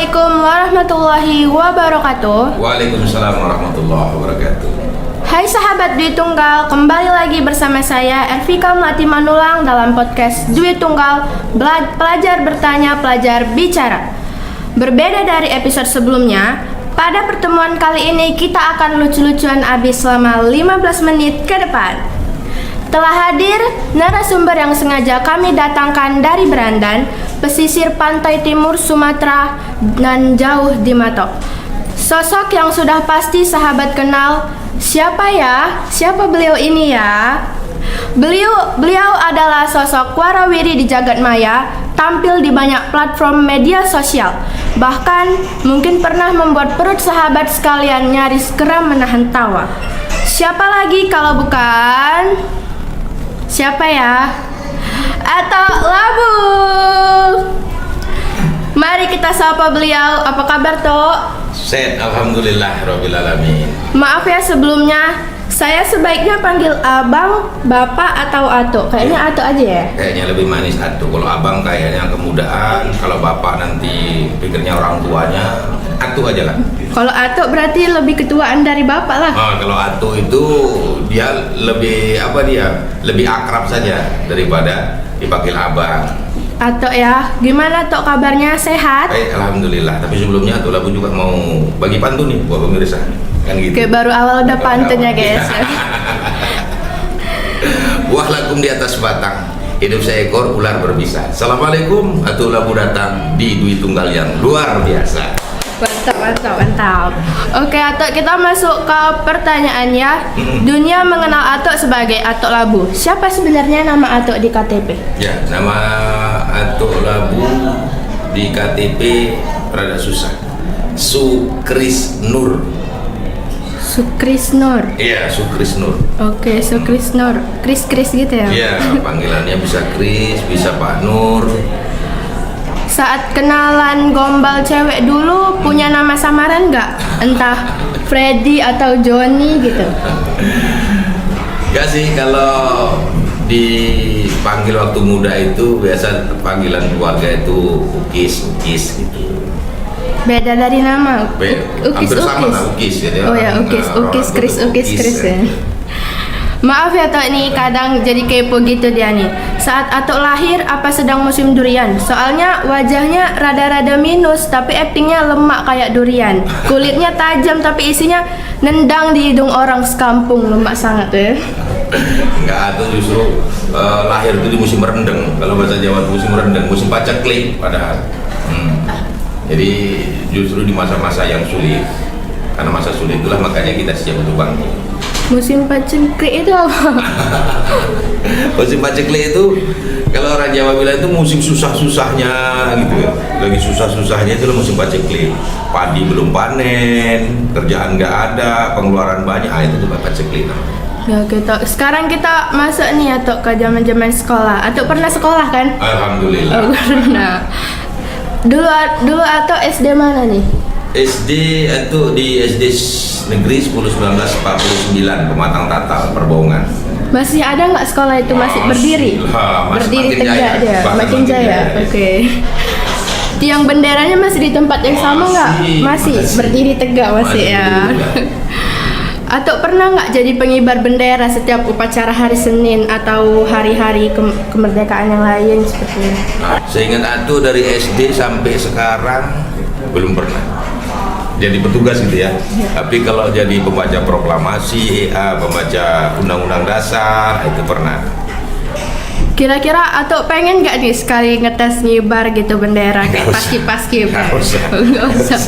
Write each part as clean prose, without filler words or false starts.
Assalamualaikum warahmatullahi wabarakatuh. Waalaikumsalam warahmatullahi wabarakatuh. Hai sahabat Dwi Tunggal, kembali lagi bersama saya Ervika Melati Manulang dalam podcast Dwi Tunggal, Pelajar Bertanya, Pelajar Bicara. Berbeda dari episode sebelumnya, pada pertemuan kali ini kita akan lucu-lucuan abis selama 15 menit ke depan. Telah hadir narasumber yang sengaja kami datangkan dari Berandan, pesisir pantai timur Sumatera dan jauh di Matok. Sosok yang sudah pasti sahabat kenal. Siapa ya? Siapa beliau ini ya? Beliau adalah sosok warawiri di jagat maya, tampil di banyak platform media sosial. Bahkan mungkin pernah membuat perut sahabat sekalian nyaris keram menahan tawa. Siapa lagi kalau bukan? Siapa ya? Atok Labu. Mari kita sapa beliau. Apa kabar, Tok? Set, alhamdulillah rabbil alamin. Maaf ya sebelumnya, saya sebaiknya panggil abang, bapak, atau atuk? Kayaknya atuk aja ya? Kayaknya lebih manis atuk. Kalau abang kayaknya kemudahan, kalau bapak nanti pikirnya orang tuanya, atuk aja lah. Kalau atuk berarti lebih ketuaan dari bapak lah. Oh, kalau atuk itu dia lebih akrab saja daripada dipanggil abang. Atuk ya, gimana Tok kabarnya, sehat? Baik, alhamdulillah. Tapi sebelumnya Atuk Labu juga mau bagi pantun nih buat pemirsa. Kan gitu. Oke, baru awal udah pantunnya guys. Buah lakum di atas batang, hidup seekor ular berbisa. Assalamualaikum, Atuk Labu datang di Dwi Tunggal yang luar biasa. Mantap. Oke, Atuk, kita masuk ke pertanyaannya. Dunia mengenal Atuk sebagai Atuk Labu. Siapa sebenarnya nama Atuk di KTP? Ya, nama Atuk Labu di KTP rada susah. Sukrisnur. Sukrisnur. Iya, Sukrisnur. Oke, Sukrisnur. Kris gitu ya? Iya, panggilannya bisa Kris, bisa Pak Nur. Saat kenalan gombal cewek dulu punya nama samaran nggak? Entah Freddy atau Johnny gitu. Gak sih, kalau dipanggil waktu muda itu biasa panggilan keluarga itu Ukis gitu. Beda dari nama. Hampir sama lah, Ukis ya. Oh ya, Ukis, Kris ya. Maaf ya Tok, nih kadang jadi kepo gitu dia nih. Saat Atok lahir apa sedang musim durian? Soalnya wajahnya rada-rada minus tapi aktingnya lemak kayak durian. Kulitnya tajam tapi isinya nendang di hidung orang sekampung, lemak sangat ya. Enggak, itu justru lahir itu di musim rendeng. Kalau bahasa Jawa itu musim rendeng, musim paceklik padahal. Jadi justru di masa-masa yang sulit. Karena masa sulit itulah makanya kita siap untuk bangkit. Musim paceklik itu apa? Musim paceklik itu kalau orang Jawa bilang itu musim susah-susahnya gitu ya. Lagi susah-susahnya itu musim paceklik. Padi belum panen, kerjaan nggak ada, pengeluaran banyak, itu tuh paceklik. Ya kita sekarang kita masuk nih atau ke zaman-zaman sekolah. Atau pernah sekolah kan? Alhamdulillah. Oh, pernah. Dulu atau SD mana nih? SD itu di SD Negeri 10/1949 Pematang Tatal Perbaungan. Masih ada nggak sekolah itu masih berdiri? Berdiri tegak dia, makin jaya. Oke. Tiang benderanya masih di tempat yang sama nggak? Masih berdiri tegak masih ya. Atau pernah nggak jadi pengibar bendera setiap upacara hari Senin atau hari-hari kemerdekaan yang lain seperti itu? Seingat Atu dari SD sampai sekarang belum pernah jadi petugas gitu ya. Tapi kalau jadi pembaca proklamasi, pembaca undang-undang dasar itu pernah. Kira-kira atau pengen nggak nih sekali ngetes ngibar gitu bendera kayak paski-paski? Nggak usah.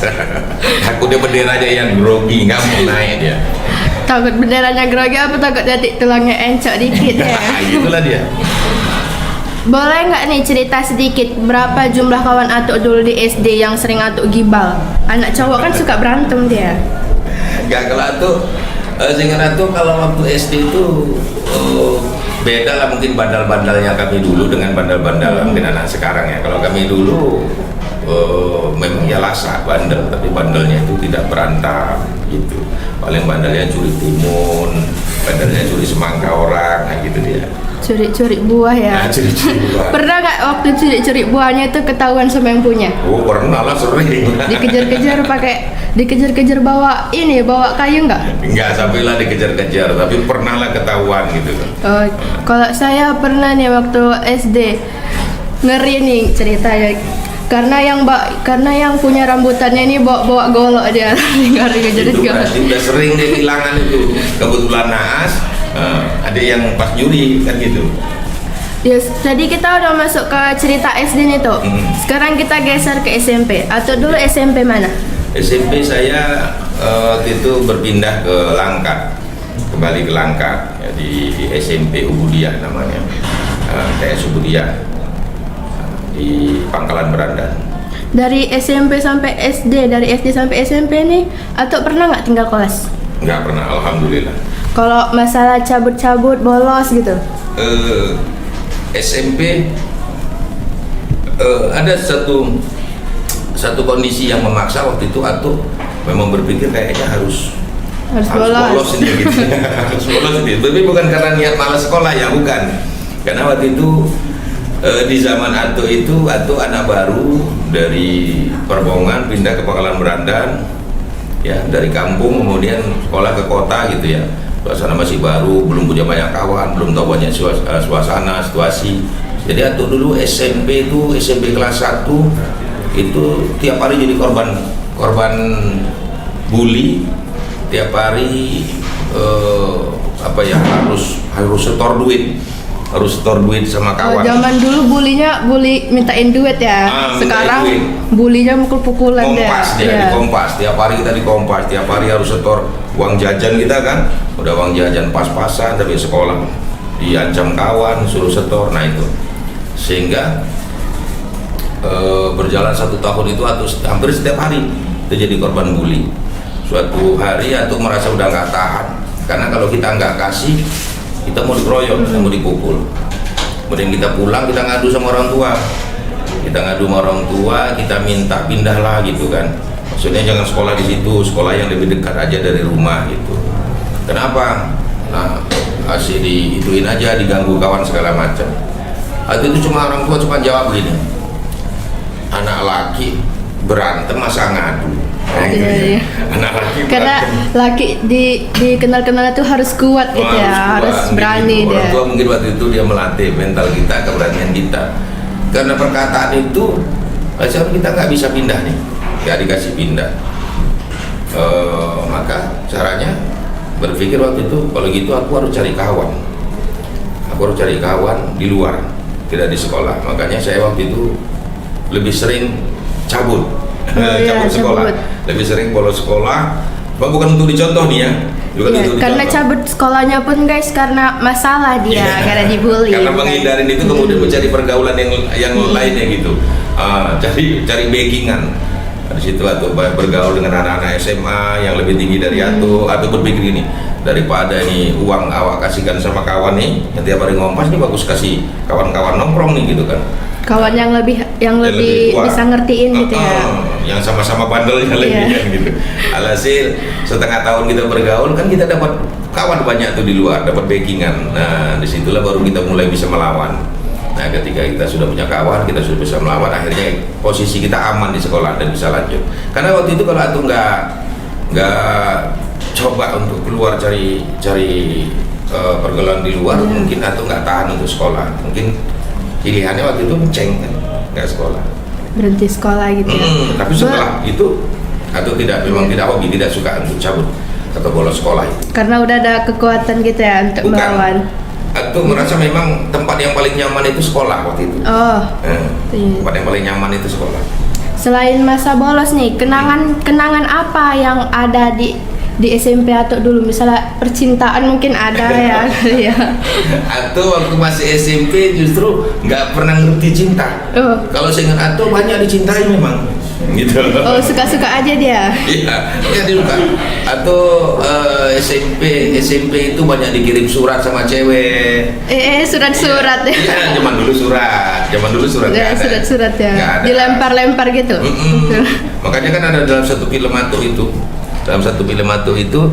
Takutnya benderanya yang grogi, nggak mau naik dia. Takut benderanya grogi apa takut jadi tulangnya encok dikit ya? Itulah dia. Boleh nggak nih cerita sedikit berapa jumlah kawan Atuk dulu di SD yang sering Atuk gibal? Anak cowok kan suka berantem dia. Gak, kalau Atuk, seingat Atuk kalau waktu SD itu beda lah mungkin bandal-bandalnya kami dulu dengan bandal-bandal mungkin anak sekarang ya. Kalau kami dulu memang ya lasak bandel, tapi bandelnya itu tidak berantak, gitu. Paling bandelnya curi timun, bandelnya curi semangka orang, nah gitu dia. Curi-curi buah ya. Nah, curi-curi buah. Pernah nggak waktu curi-curi buahnya itu ketahuan sama yang punya? Oh, pernah lah, sering. Dikejar-kejar bawa kayu nggak? Enggak sampai lah dikejar-kejar, tapi pernah lah ketahuan gitu. Oh, kalau saya pernah nih waktu SD, ngeri nih ceritanya. Karena yang punya rambutannya ini bawa golok dia. Jadi Itu berarti udah sering dia kehilangan itu. Kebetulan naas, ada yang pas nyuri kan gitu. Yes, jadi kita udah masuk ke cerita SD nih tuh. Sekarang kita geser ke SMP. Atau dulu SMP mana? SMP saya waktu itu berpindah ke Langkat, kembali ke Langkat, ya, di SMP Ubudiah namanya, TS Ubudiah di Pangkalan Berandan. Dari SMP sampai SD, dari SD sampai SMP nih, atau pernah nggak tinggal kelas? Nggak pernah, alhamdulillah. Kalau masalah cabut-cabut, bolos gitu? SMP ada satu kondisi yang memaksa waktu itu, atau memang berpikir kayaknya harus bolos ini gitu. Harus bolos ini. Tapi bukan karena niat malas sekolah ya, bukan. Karena waktu itu di zaman Ato itu, Ato anak baru dari Perbongan pindah ke Pangkalan Berandan, ya dari kampung kemudian sekolah ke kota gitu ya. Suasana masih baru, belum punya banyak kawan, belum tahu banyak suasana, situasi. Jadi Ato dulu SMP itu, SMP kelas 1 itu tiap hari jadi korban bully, tiap hari harus setor duit sama kawan. Zaman dulu bully mintain duit ya. Sekarang bulinya mukul-pukulan deh. Di Kompas, tiap hari kita di Kompas, tiap hari harus setor uang jajan kita kan. Udah uang jajan pas-pasan, tapi sekolah diancam kawan, suruh setor. Nah itu, sehingga berjalan 1 tahun itu hampir setiap hari itu jadi korban bully. Suatu hari Atuk merasa udah nggak tahan, karena kalau kita nggak kasih, kita mau dikeroyok, mau dipukul. Kemudian kita pulang, kita ngadu sama orang tua. Kita minta pindah lah gitu kan. Maksudnya jangan sekolah di situ, sekolah yang lebih dekat aja dari rumah gitu. Kenapa? Nah, asik diituin aja, diganggu kawan segala macam. Itu cuma orang tua cuma jawab gini, anak laki berantem masa ngadu. Iya. Anak laki karena berantem. laki dikenal itu harus kuat gitu ya, harus berani gitu. dia. Orang tua mungkin waktu itu dia melatih mental kita, keberanian kita. Karena perkataan itu, seharusnya kita nggak bisa pindah nih, nggak dikasih pindah. Maka caranya berpikir waktu itu, kalau gitu aku harus cari kawan. Aku harus cari kawan di luar, tidak di sekolah. Makanya saya waktu itu lebih sering cabut. Cabut sekolah, lebih sering bolos sekolah. Bukan untuk dicontoh nih ya, karena cabut sekolahnya pun guys karena masalah dia, karena dibully. Karena menghindarin itu kemudian mencari pergaulan yang lainnya gitu. Cari backingan. Di situ atau bergaul dengan anak-anak SMA yang lebih tinggi dari atau berpikir gini, daripada ini uang awak kasihkan sama kawan nih, yang tiap hari ngompas nih, bagus kasih kawan-kawan nongkrong nih gitu kan. Kawan yang lebih bisa ngertiin gitu ya. Yang sama-sama bandelnya lebih kan gitu. Alhasil setengah tahun kita bergaul kan kita dapat kawan banyak tuh di luar, dapat backingan. Nah disitulah baru kita mulai bisa melawan. Nah ketika kita sudah punya kawan, kita sudah bisa melawan, akhirnya posisi kita aman di sekolah dan bisa lanjut. Karena waktu itu kalau aku nggak coba untuk keluar cari pergaulan di luar, mungkin aku nggak tahan untuk sekolah. Mungkin pilihannya waktu itu menceng kan, nggak sekolah, berhenti sekolah gitu ya. Tapi setelah itu atau memang tidak hobi, tidak suka untuk cabut atau bolos sekolah itu. Karena udah ada kekuatan gitu ya untuk melawan. Atau merasa memang tempat yang paling nyaman itu sekolah waktu itu. Tempat yang paling nyaman itu sekolah. Selain masa bolos nih, kenangan apa yang ada di SMP atau dulu, misalnya percintaan mungkin ada ya. Atau waktu masih SMP justru nggak pernah ngerti cinta. Kalau saya ingat Atau banyak dicintai memang gitu. Suka-suka aja dia. Iya dia suka. Atau SMP itu banyak dikirim surat sama cewek. Surat-surat ya. Iya, zaman dulu surat ya, surat-surat ya. Dilempar-lempar gitu. Makanya kan ada dalam satu film Atau itu dalam satu film Atu itu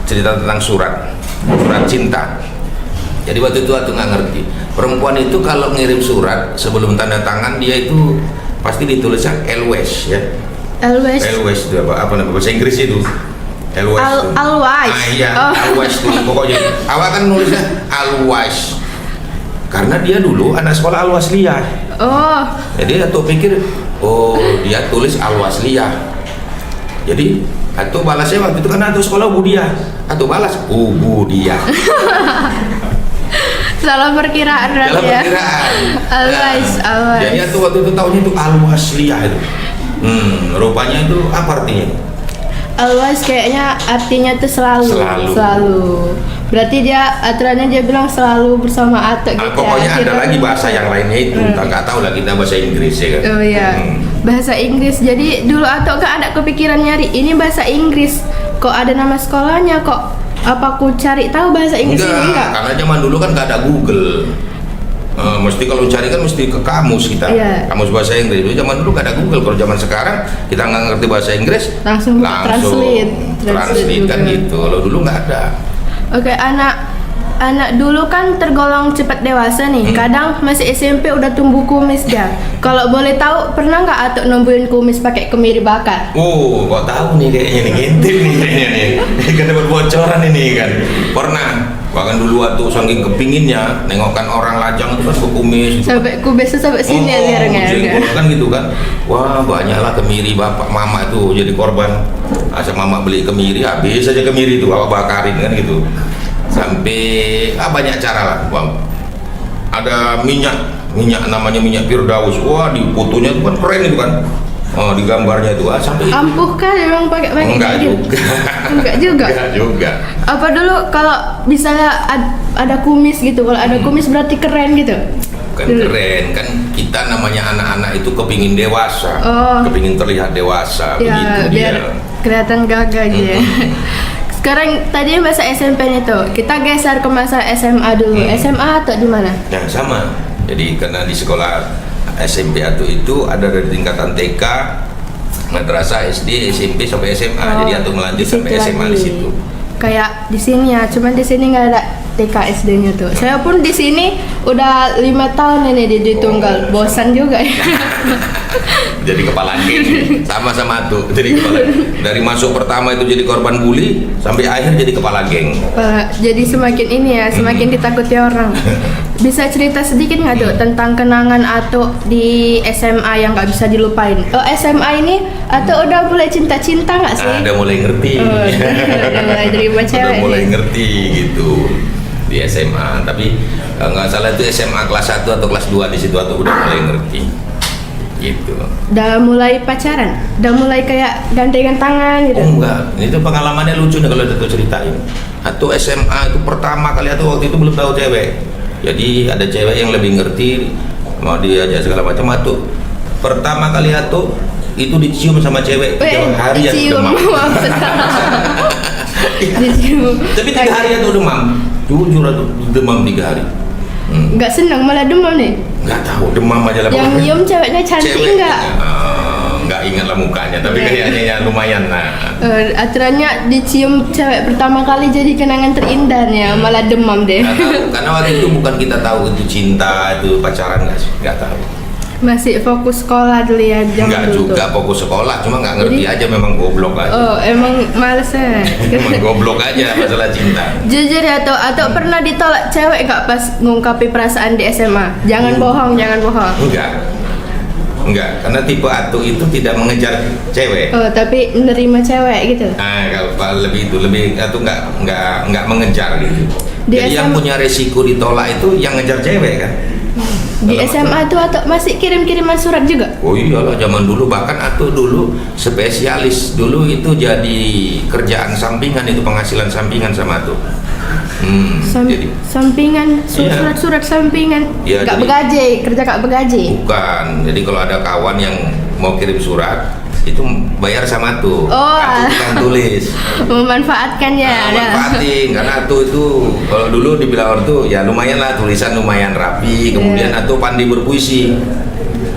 cerita tentang surat cinta. Jadi waktu itu Atu nggak ngerti, perempuan itu kalau ngirim surat sebelum tanda tangan dia itu pasti ditulisnya always ya. Always. Always itu apa nama bahasa Inggris itu? Always. Always. Iya, always itu pokoknya. Awal kan nulisnya always. Karena dia dulu anak sekolah Al-Wasliyah. Oh. Jadi Atu pikir, oh dia tulis Al-Wasliyah. Jadi Atu balasnya waktu itu kan Atu sekolah Budiah. Atu balas, Budiah. Salah perkiraan berarti Dalam ya. perkiraan. Always. Jadi Atu waktu itu tahunya itu Al-Wasliyah itu. Rupanya itu apa artinya? Always kayaknya artinya tuh selalu. Berarti dia aturannya dia bilang selalu bersama Atuk gitu. Pokoknya ya. ada lagi bahasa yang lainnya itu, nggak tahu lagi kita bahasa Inggris ya kan. Oh iya, bahasa Inggris. Jadi dulu Atuk kan ada kepikiran nyari ini bahasa Inggris. Kok ada nama sekolahnya kok? Apa aku cari tahu bahasa Inggris ini enggak? Karena zaman dulu kan nggak ada Google. Mesti kalau cari kan mesti ke kamus kita, kamus bahasa Inggris. Dulu zaman dulu nggak ada Google. Kalau zaman sekarang kita nggak ngerti bahasa Inggris, langsung translate kan gitu. Kalau dulu nggak ada. Oke, anak dulu kan tergolong cepat dewasa nih. Kadang masih SMP udah tumbuh kumis dia. Kalau boleh tahu, pernah nggak Atuk numbuhin kumis pakai kemiri bakar? Oh, kok tahu nih kayaknya nih, ngintip nih kayaknya nih. Kan dapat bocoran ini kan. Pernah. Bahkan dulu Atuk saking kepinginnya nengokkan orang lajang itu kan berkumis. Sampai kubisnya sampai sini ya sekarang ya. Kan gitu kan. Wah, banyaklah kemiri bapak mama itu jadi korban. Asal mama beli kemiri, habis saja kemiri itu bapak bakarin kan gitu. Sampai banyak cara lah, Bang. Ada minyak namanya minyak Firdaus. Wah, di fotonya itu kan keren itu kan. Oh, di gambarnya itu sampai ampuh kan emang pakai enggak gitu? juga. Enggak juga. Enggak juga. Apa dulu kalau misalnya ada kumis gitu, kalau ada kumis berarti keren gitu? Bukan keren, kan kita namanya anak-anak itu kepingin dewasa, kepingin terlihat dewasa, ya, begitu biar dia. Kelihatan gagah gitu ya. Sekarang tadi masa SMP nih tuh, kita geser ke masa SMA dulu. SMA atau di mana? Yang sama. Jadi karena di sekolah SMP Atu itu ada dari tingkatan TK, madrasah, SD, SMP sampai SMA. Jadi Atu melanjut sampai SMA di situ. Kayak di sini ya, cuman di sini nggak ada TK SD-nya tuh. Saya pun di sini udah 5 tahun ini di Tunggal, bosan juga ya. Jadi kepala geng, sama-sama Atu. Jadi kepala dari masuk pertama itu jadi korban bully sampai akhir jadi kepala geng. Jadi semakin ini ya, semakin ditakuti orang. Bisa cerita sedikit nggak tuh tentang kenangan Atuk di SMA yang nggak bisa dilupain? SMA ini Atuk udah mulai cinta-cinta nggak sih? Udah mulai ngerti. Udah mulai terima cewek. Udah mulai ngerti gitu di SMA. Tapi nggak salah itu SMA kelas 1 atau kelas 2 di situ Atuk udah mulai ngerti. Gitu. Udah mulai pacaran? Udah mulai kayak gandengan tangan gitu? Oh enggak, itu pengalamannya lucu nih kalau Atuk ceritain. Atuk SMA itu pertama kali Atuk waktu itu belum tahu cewek. Jadi ada cewek yang lebih ngerti, mau diajak segala macam. Atuk pertama kali Atuk itu dicium sama cewek 3 hari Atuk demam. Dicium. Tapi 3 hari Atuk demam. Jujur Atuk demam 3 hari. Nggak senang malah demam nih? Nggak tahu, demam aja lah. Yang nyium ceweknya cantik nggak? Nggak ingat lah mukanya, tapi kayaknya ya lumayan lah. Aturannya dicium cewek pertama kali jadi kenangan terindah ya, malah demam deh. Karena waktu itu bukan kita tahu itu cinta, itu pacaran nggak tahu. Masih fokus sekolah dulu ya zaman Nggak dulu. juga fokus sekolah, cuma nggak ngerti aja, memang goblok aja. Oh, emang males ya. Memang goblok aja masalah cinta. Jujur ya, atau pernah ditolak cewek nggak pas ngungkapi perasaan di SMA? Jangan bohong, jangan bohong. Enggak, karena tipe Atuk itu tidak mengejar cewek. Oh, tapi menerima cewek gitu. Kalau lebih itu lebih Atuk nggak mengejar gitu. Di Jadi yang SMA punya resiko ditolak itu yang ngejar cewek kan. di SMA tuh atau masih kirim-kiriman surat juga? Oh iyalah, zaman dulu bahkan Atuk dulu spesialis, dulu itu jadi kerjaan sampingan, itu penghasilan sampingan sama Atuk. Jadi sampingan, surat-surat sampingan. Iya, Gak jadi- begaji, kerja gak begaji. bukan, jadi kalau ada kawan yang mau kirim surat itu bayar sama Atuk. Oh, Atuk tukang tulis. Memanfaatkan ya. Manfaatin, karena Atuk itu kalau dulu dibilang orang tuh ya lumayan lah, tulisan lumayan rapi, kemudian Atuk pandai berpuisi.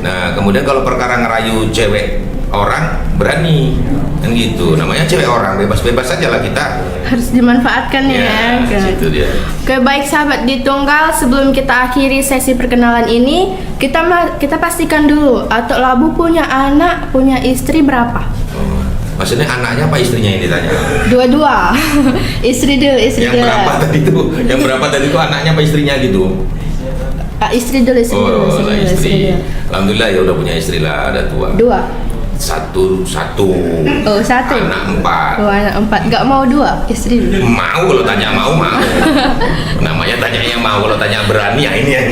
Nah kemudian kalau perkara ngerayu cewek orang berani kan gitu, namanya cewek orang, bebas-bebas aja lah kita, Harus dimanfaatkan ya. situ dia. Oke, baik sahabat di Tunggal, sebelum kita akhiri sesi perkenalan ini, kita pastikan dulu Atok Labu punya anak, punya istri berapa? Maksudnya anaknya apa istrinya ini tanya? Dua-dua. Istri dulu. Yang berapa tadi itu? Yang berapa tadi itu anaknya apa istrinya gitu? Istri dulu. Lah istri. Alhamdulillah ya udah punya istri lah, ada Dua. Satu. Oh, satu. Anak 4. Oh, anak 4. Gak mau dua, istri dulu. Mau kalau tanya mau. Namanya tanya yang mau, kalau tanya berani ya ini ya.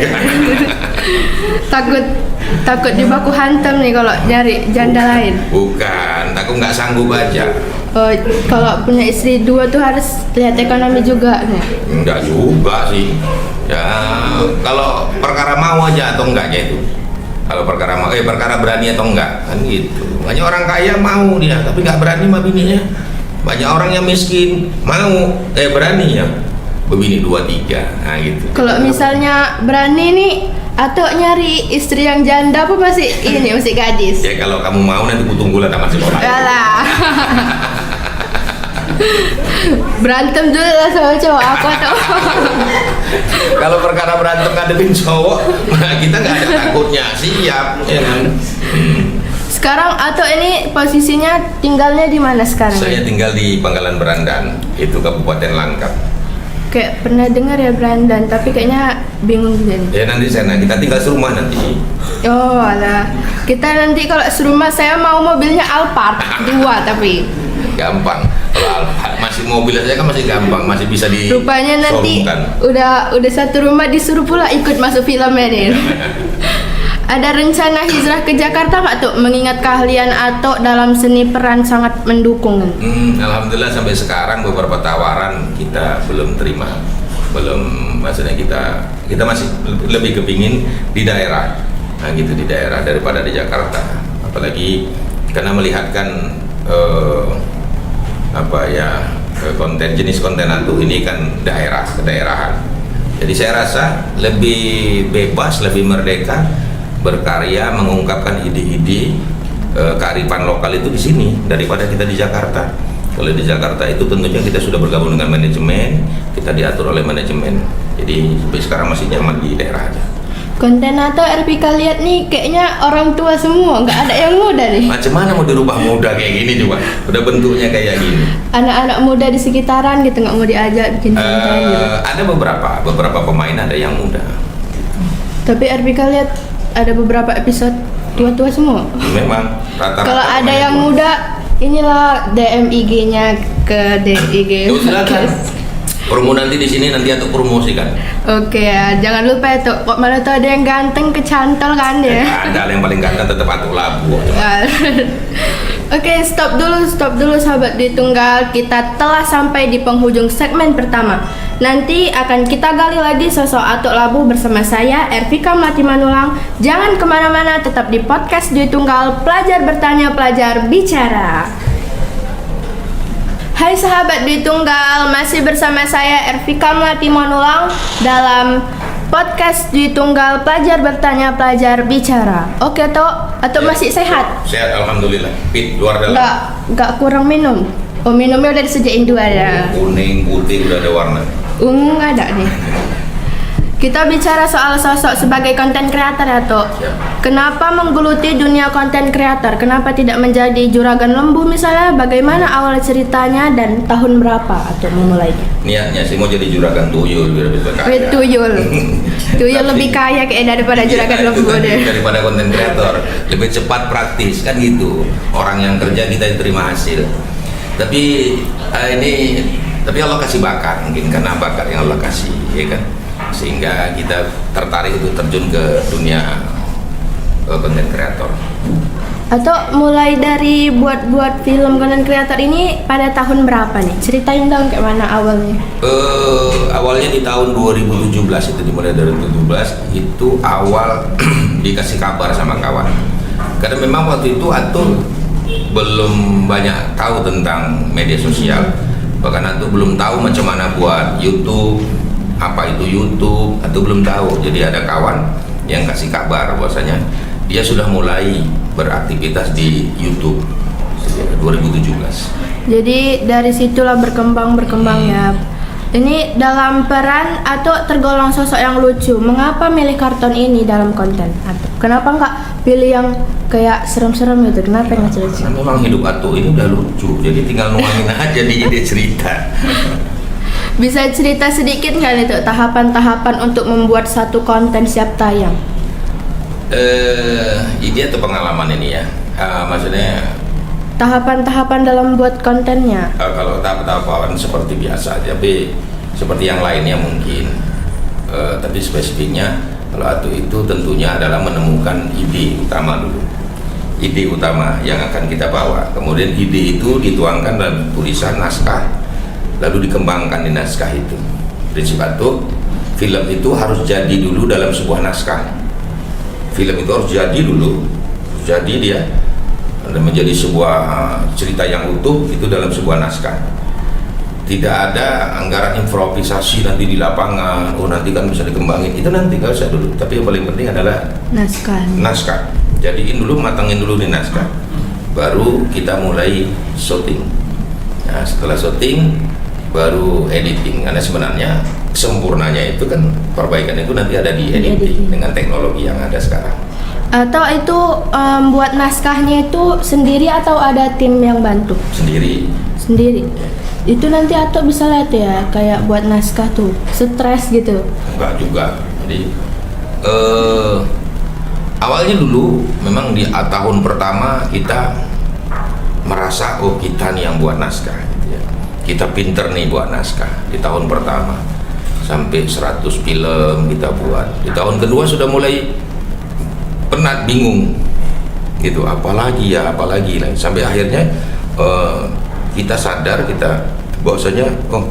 Takut dibaku hantam nih kalau nyari janda lain. Bukan, aku nggak sanggup aja. Oh, kalau punya istri dua tuh harus lihat ekonomi juga nih. Enggak juga sih. Ya, kalau perkara mau aja atau enggaknya itu. Kalau perkara mau, perkara berani atau enggak kan gitu. Banyak orang kaya mau dia, tapi nggak berani sama bininya. Banyak orang yang miskin mau, berani ya. Bini 2, 3, nah gitu. Kalau misalnya berani nih, atau nyari istri yang janda apa masih gadis? Ya kalau kamu mau nanti ku tunggulah sama si Lola. Alah. Berantem dulu lah sama cowok aku atau Kalau perkara berantem ngadepin cowok, kita nggak ada takutnya, siap ya kan. Sekarang atau ini posisinya tinggalnya di mana sekarang? Saya tinggal di Pangkalan Berandan, itu Kabupaten Langkat. Kayak pernah dengar ya Brandan, tapi kayaknya bingung juga nih. Ya nanti sana kita tinggal serumah nanti. Oh alah, kita nanti kalau serumah saya mau mobilnya Alphard 2 tapi Gampang. Kalau Alphard masih mobil aja kan masih gampang, masih bisa di rupanya nanti showroom-kan. udah satu rumah disuruh pula ikut masuk filmnya nih. Ada rencana hijrah ke Jakarta nggak tuh? Mengingat keahlian Atok dalam seni peran sangat mendukung. Alhamdulillah sampai sekarang beberapa tawaran kita belum terima, maksudnya kita masih lebih kepingin di daerah, nah gitu, di daerah daripada di Jakarta, apalagi karena melihatkan konten jenis konten Atok ini kan kedaerahan, jadi saya rasa lebih bebas, lebih merdeka berkarya, mengungkapkan ide-ide kearifan lokal itu di sini daripada kita di Jakarta. Kalau di Jakarta itu tentunya kita sudah bergabung dengan manajemen, kita diatur oleh manajemen. Jadi sampai sekarang masih nyaman di daerah aja. Konten Atok RPK lihat nih kayaknya orang tua semua, nggak ada yang muda nih. Macam mana mau dirubah muda kayak gini coba? Udah bentuknya kayak gini. Anak-anak muda di sekitaran gitu nggak mau diajak bikin konten gitu. Ada beberapa pemain ada yang muda. Tapi RPK lihat ada beberapa episode tua-tua semua. Memang rata-rata. Kalau ada pemain yang tua. muda, inilah DM IG-nya ke DIG. Yuk, silakan. Promo nanti di sini nanti Atok promosikan. Oke ya, jangan lupa ya tuh. Kok malah tuh ada yang ganteng kecantol kan ya? Ada yang paling ganteng tetap Atok Labu. Oke, stop dulu sahabat di Tunggal. Kita telah sampai di penghujung segmen pertama. Nanti akan kita gali lagi sosok Atok Labu bersama saya, Ervika Melati Manulang. Jangan kemana-mana, tetap di podcast Dwi Tunggal. Pelajar bertanya, pelajar bicara. Hai sahabat Dwi Tunggal, masih bersama saya Ervika Melati Manulang dalam podcast Dwi Tunggal. Pelajar bertanya, pelajar bicara. Oke Tok, Atok masih sehat? Sehat alhamdulillah. Fit luar dalam. Nggak kurang minum. Oh, minumnya udah disediain 2 ya. Kuning, putih udah ada warna. Ungu nggak ada nih. Kita bicara soal sosok sebagai konten kreator ya Tok. Kenapa menggeluti dunia konten kreator? Kenapa tidak menjadi juragan lembu misalnya? Bagaimana awal ceritanya dan tahun berapa atau memulainya? Niatnya sih mau jadi juragan tuyul biar bisa kaya. Tuyul. Tuyul lebih kaya kayak daripada juragan Iya, lembu itu tadi, deh. daripada konten kreator lebih cepat, praktis kan gitu. Orang yang kerja kita terima hasil. Tapi tapi Allah kasih bakat, mungkin karena bakat yang Allah kasih, ya kan, sehingga kita tertarik untuk terjun ke dunia konten kreator. Atau mulai dari buat film konten kreator ini pada tahun berapa nih? Ceritain dong kayak mana awalnya. Awalnya di tahun 2017, itu dimulai dari 2017, itu awal dikasih kabar sama kawan. Karena memang waktu itu Atul belum banyak tahu tentang media sosial, bahkan Atul belum tahu macam mana buat YouTube, apa itu YouTube, Atul belum tahu. Jadi ada kawan yang kasih kabar bahwasanya dia sudah mulai beraktivitas di YouTube sejak 2017. Jadi dari situlah berkembang ya. Ini dalam peran atau tergolong sosok yang lucu. Mengapa milih karton ini dalam konten? Atau kenapa nggak pilih yang kayak serem-serem gitu? Kenapa yang lucu? Nah, memang hidup Ato ini udah lucu, jadi tinggal nuangin aja di ide cerita. Bisa cerita sedikit nggak itu tahapan-tahapan untuk membuat satu konten siap tayang? Ide atau pengalaman ini ya? Maksudnya Tahapan-tahapan dalam buat kontennya. kalau tahap-tahapan seperti biasa, tapi seperti yang lainnya mungkin. Tapi spesifiknya kalau Ato itu tentunya adalah menemukan ide utama dulu. Ide utama yang akan kita bawa. Kemudian ide itu dituangkan dalam tulisan naskah, lalu dikembangkan di naskah itu. Prinsip Ato, film itu harus jadi dulu dalam sebuah naskah. Film itu harus jadi dulu, jadi dia menjadi sebuah cerita yang utuh itu dalam sebuah naskah. Tidak ada anggaran improvisasi nanti di lapangan, oh nanti kan bisa dikembangin, itu nanti nggak usah dulu. Tapi yang paling penting adalah naskah. Jadiin dulu, matangin dulu di naskah, baru kita mulai syuting. Nah, setelah syuting baru editing, karena sebenarnya sempurnanya itu kan, perbaikan itu nanti ada di editing dengan teknologi yang ada sekarang. Atau itu buat naskahnya itu sendiri atau ada tim yang bantu? Sendiri. Itu nanti Ato bisa lihat ya, kayak buat naskah tuh stres gitu? Enggak juga. Jadi awalnya dulu memang di tahun pertama kita merasa oh kita nih yang buat naskah gitu ya. Kita pinter nih buat naskah di tahun pertama, sampai 100 film kita buat. Di tahun kedua sudah mulai penat, bingung gitu, apalagi lah, sampai akhirnya kita sadar, kita bahwasanya oh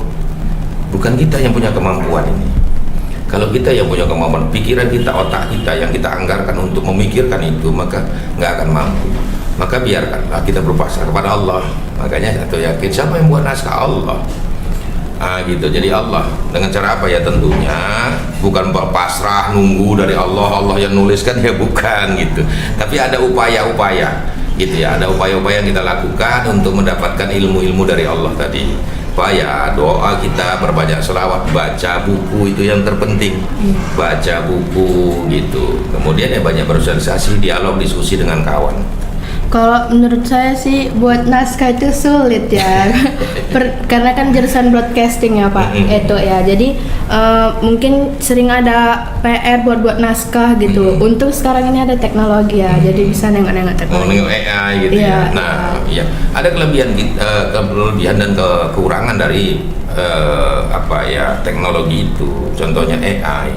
bukan kita yang punya kemampuan ini. Kalau kita yang punya kemampuan, pikiran kita, otak kita yang kita anggarkan untuk memikirkan itu, maka nggak akan mampu. Maka biarkanlah kita berpasrah kepada Allah. Makanya Ato yakin siapa yang buat naskah? Allah. Gitu. Jadi Allah dengan cara apa ya, tentunya bukan pasrah nunggu dari Allah yang nuliskan ya, bukan gitu. Tapi ada upaya-upaya gitu ya, ada upaya-upaya yang kita lakukan untuk mendapatkan ilmu-ilmu dari Allah tadi. Upaya doa kita, berbanyak selawat, baca buku, itu yang terpenting. Baca buku gitu. Kemudian ya banyak bersosialisasi, dialog, diskusi dengan kawan. Kalau menurut saya sih buat naskah itu sulit ya, karena kan jurusan broadcasting ya Pak, itu ya. Jadi mungkin sering ada PR buat naskah gitu. Untuk sekarang ini ada teknologi ya, jadi bisa nengok-nengok teknologi. Nengok AI gitu ya. Nah, iya. Ada kelebihan dan kekurangan dari teknologi itu. Contohnya AI.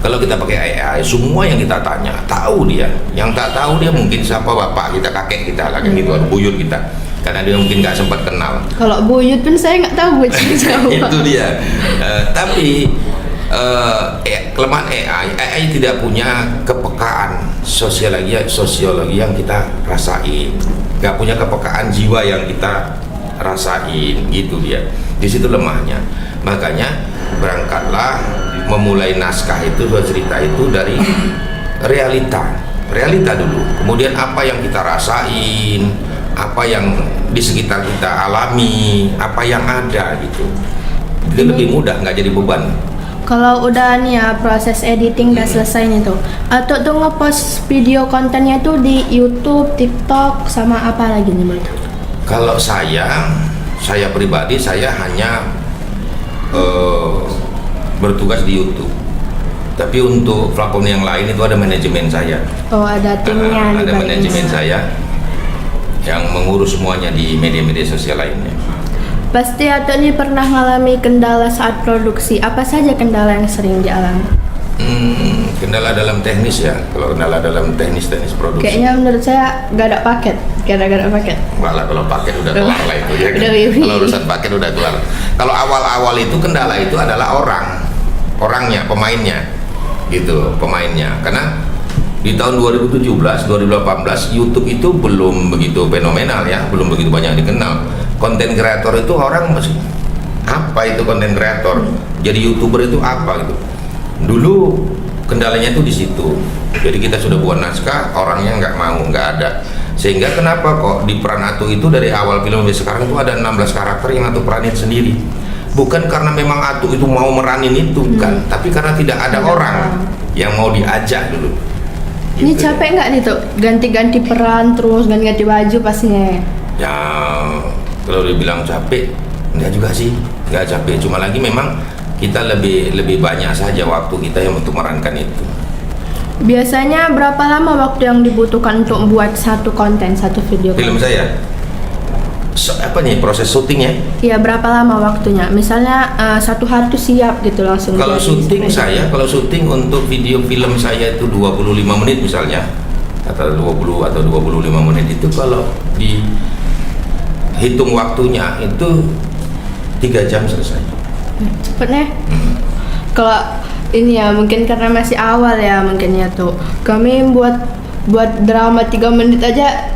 Kalau kita pakai AI, semua yang kita tanya tahu dia. Yang tak tahu dia mungkin siapa bapak kita, kakek kita, gitu, buyut kita. Karena dia mungkin nggak sempat kenal. Kalau buyut pun saya nggak tahu siapa. Itu dia. Tapi kelemahan AI tidak punya kepekaan sosiologi yang kita rasain. Nggak punya kepekaan jiwa yang kita rasain, gitu dia. Di situ lemahnya. Makanya berangkatlah memulai naskah itu, cerita itu dari realita dulu. Kemudian apa yang kita rasain, apa yang di sekitar kita alami, apa yang ada gitu. Itu lebih mudah, nggak jadi beban. Kalau udah nih ya proses editing udah selesai nih tuh, atau tuh ngepost video kontennya tuh di YouTube, TikTok, sama apa lagi nih Mbak? Kalau saya pribadi saya hanya bertugas di YouTube. Tapi untuk platform yang lain itu ada manajemen saya. Oh, ada timnya. Ada manajemen saya yang mengurus semuanya di media-media sosial lainnya. Pasti Ato ini pernah mengalami kendala saat produksi. Apa saja kendala yang sering dialami? Kendala dalam teknis ya. Kalau kendala dalam teknis produksi. Kayaknya menurut saya nggak ada paket. Enggak lah, kalau paket udah kelar lah itu ya. Kalau urusan paket udah kelar. Kalau awal-awal itu kendala itu adalah orangnya, pemainnya, gitu, pemainnya. Karena di tahun 2017, 2018 YouTube itu belum begitu fenomenal ya, belum begitu banyak dikenal. Konten kreator itu orang masih apa itu konten kreator? Jadi YouTuber itu apa gitu? Dulu kendalanya itu di situ. Jadi kita sudah buat naskah, orangnya nggak mau, nggak ada. Sehingga kenapa kok di peran Atu itu dari awal film sampai sekarang itu ada 16 karakter yang Atu peranin sendiri. Bukan karena memang Atu itu mau meranin itu, bukan, tapi karena tidak ada orang yang mau diajak dulu. Ini Gitu. capek nggak nih tuh ganti-ganti peran terus ganti-ganti baju pastinya? Ya kalau dibilang capek, enggak juga sih, nggak capek. Cuma lagi memang kita lebih banyak saja waktu kita yang untuk merankan itu. Biasanya berapa lama waktu yang dibutuhkan untuk membuat satu konten, satu video? Film saya, apa nih proses syutingnya? Iya, berapa lama waktunya? Misalnya satu hari tuh siap gitu langsung. Kalau jadi syuting seperti- kalau syuting untuk video film saya itu 25 menit misalnya, atau 20 atau 25 menit itu kalau dihitung waktunya itu 3 jam selesai. Cepetnya. Kalau ini ya mungkin karena masih awal ya mungkin ya tuh. Kami buat drama 3 menit aja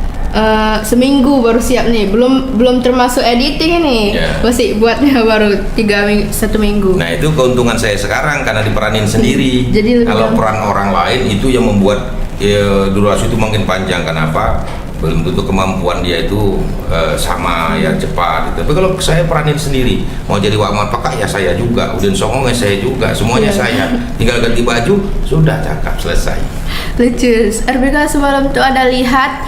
seminggu baru siap nih. Belum termasuk editing ini. Ya. Masih buatnya baru 1 minggu. Nah itu keuntungan saya sekarang karena diperanin sendiri. Jadi lebih kalau gampang. peran orang lain itu yang membuat durasi itu makin panjang. Kenapa? Belum tentu kemampuan dia itu sama ya cepat gitu. Tapi kalau saya peranin sendiri, mau jadi Wakman Pekak ya saya juga, Udin Songong ya saya juga, semuanya Iya. saya. Tinggal ganti baju, sudah cakap selesai. Lucu. RBK semalam tuh ada lihat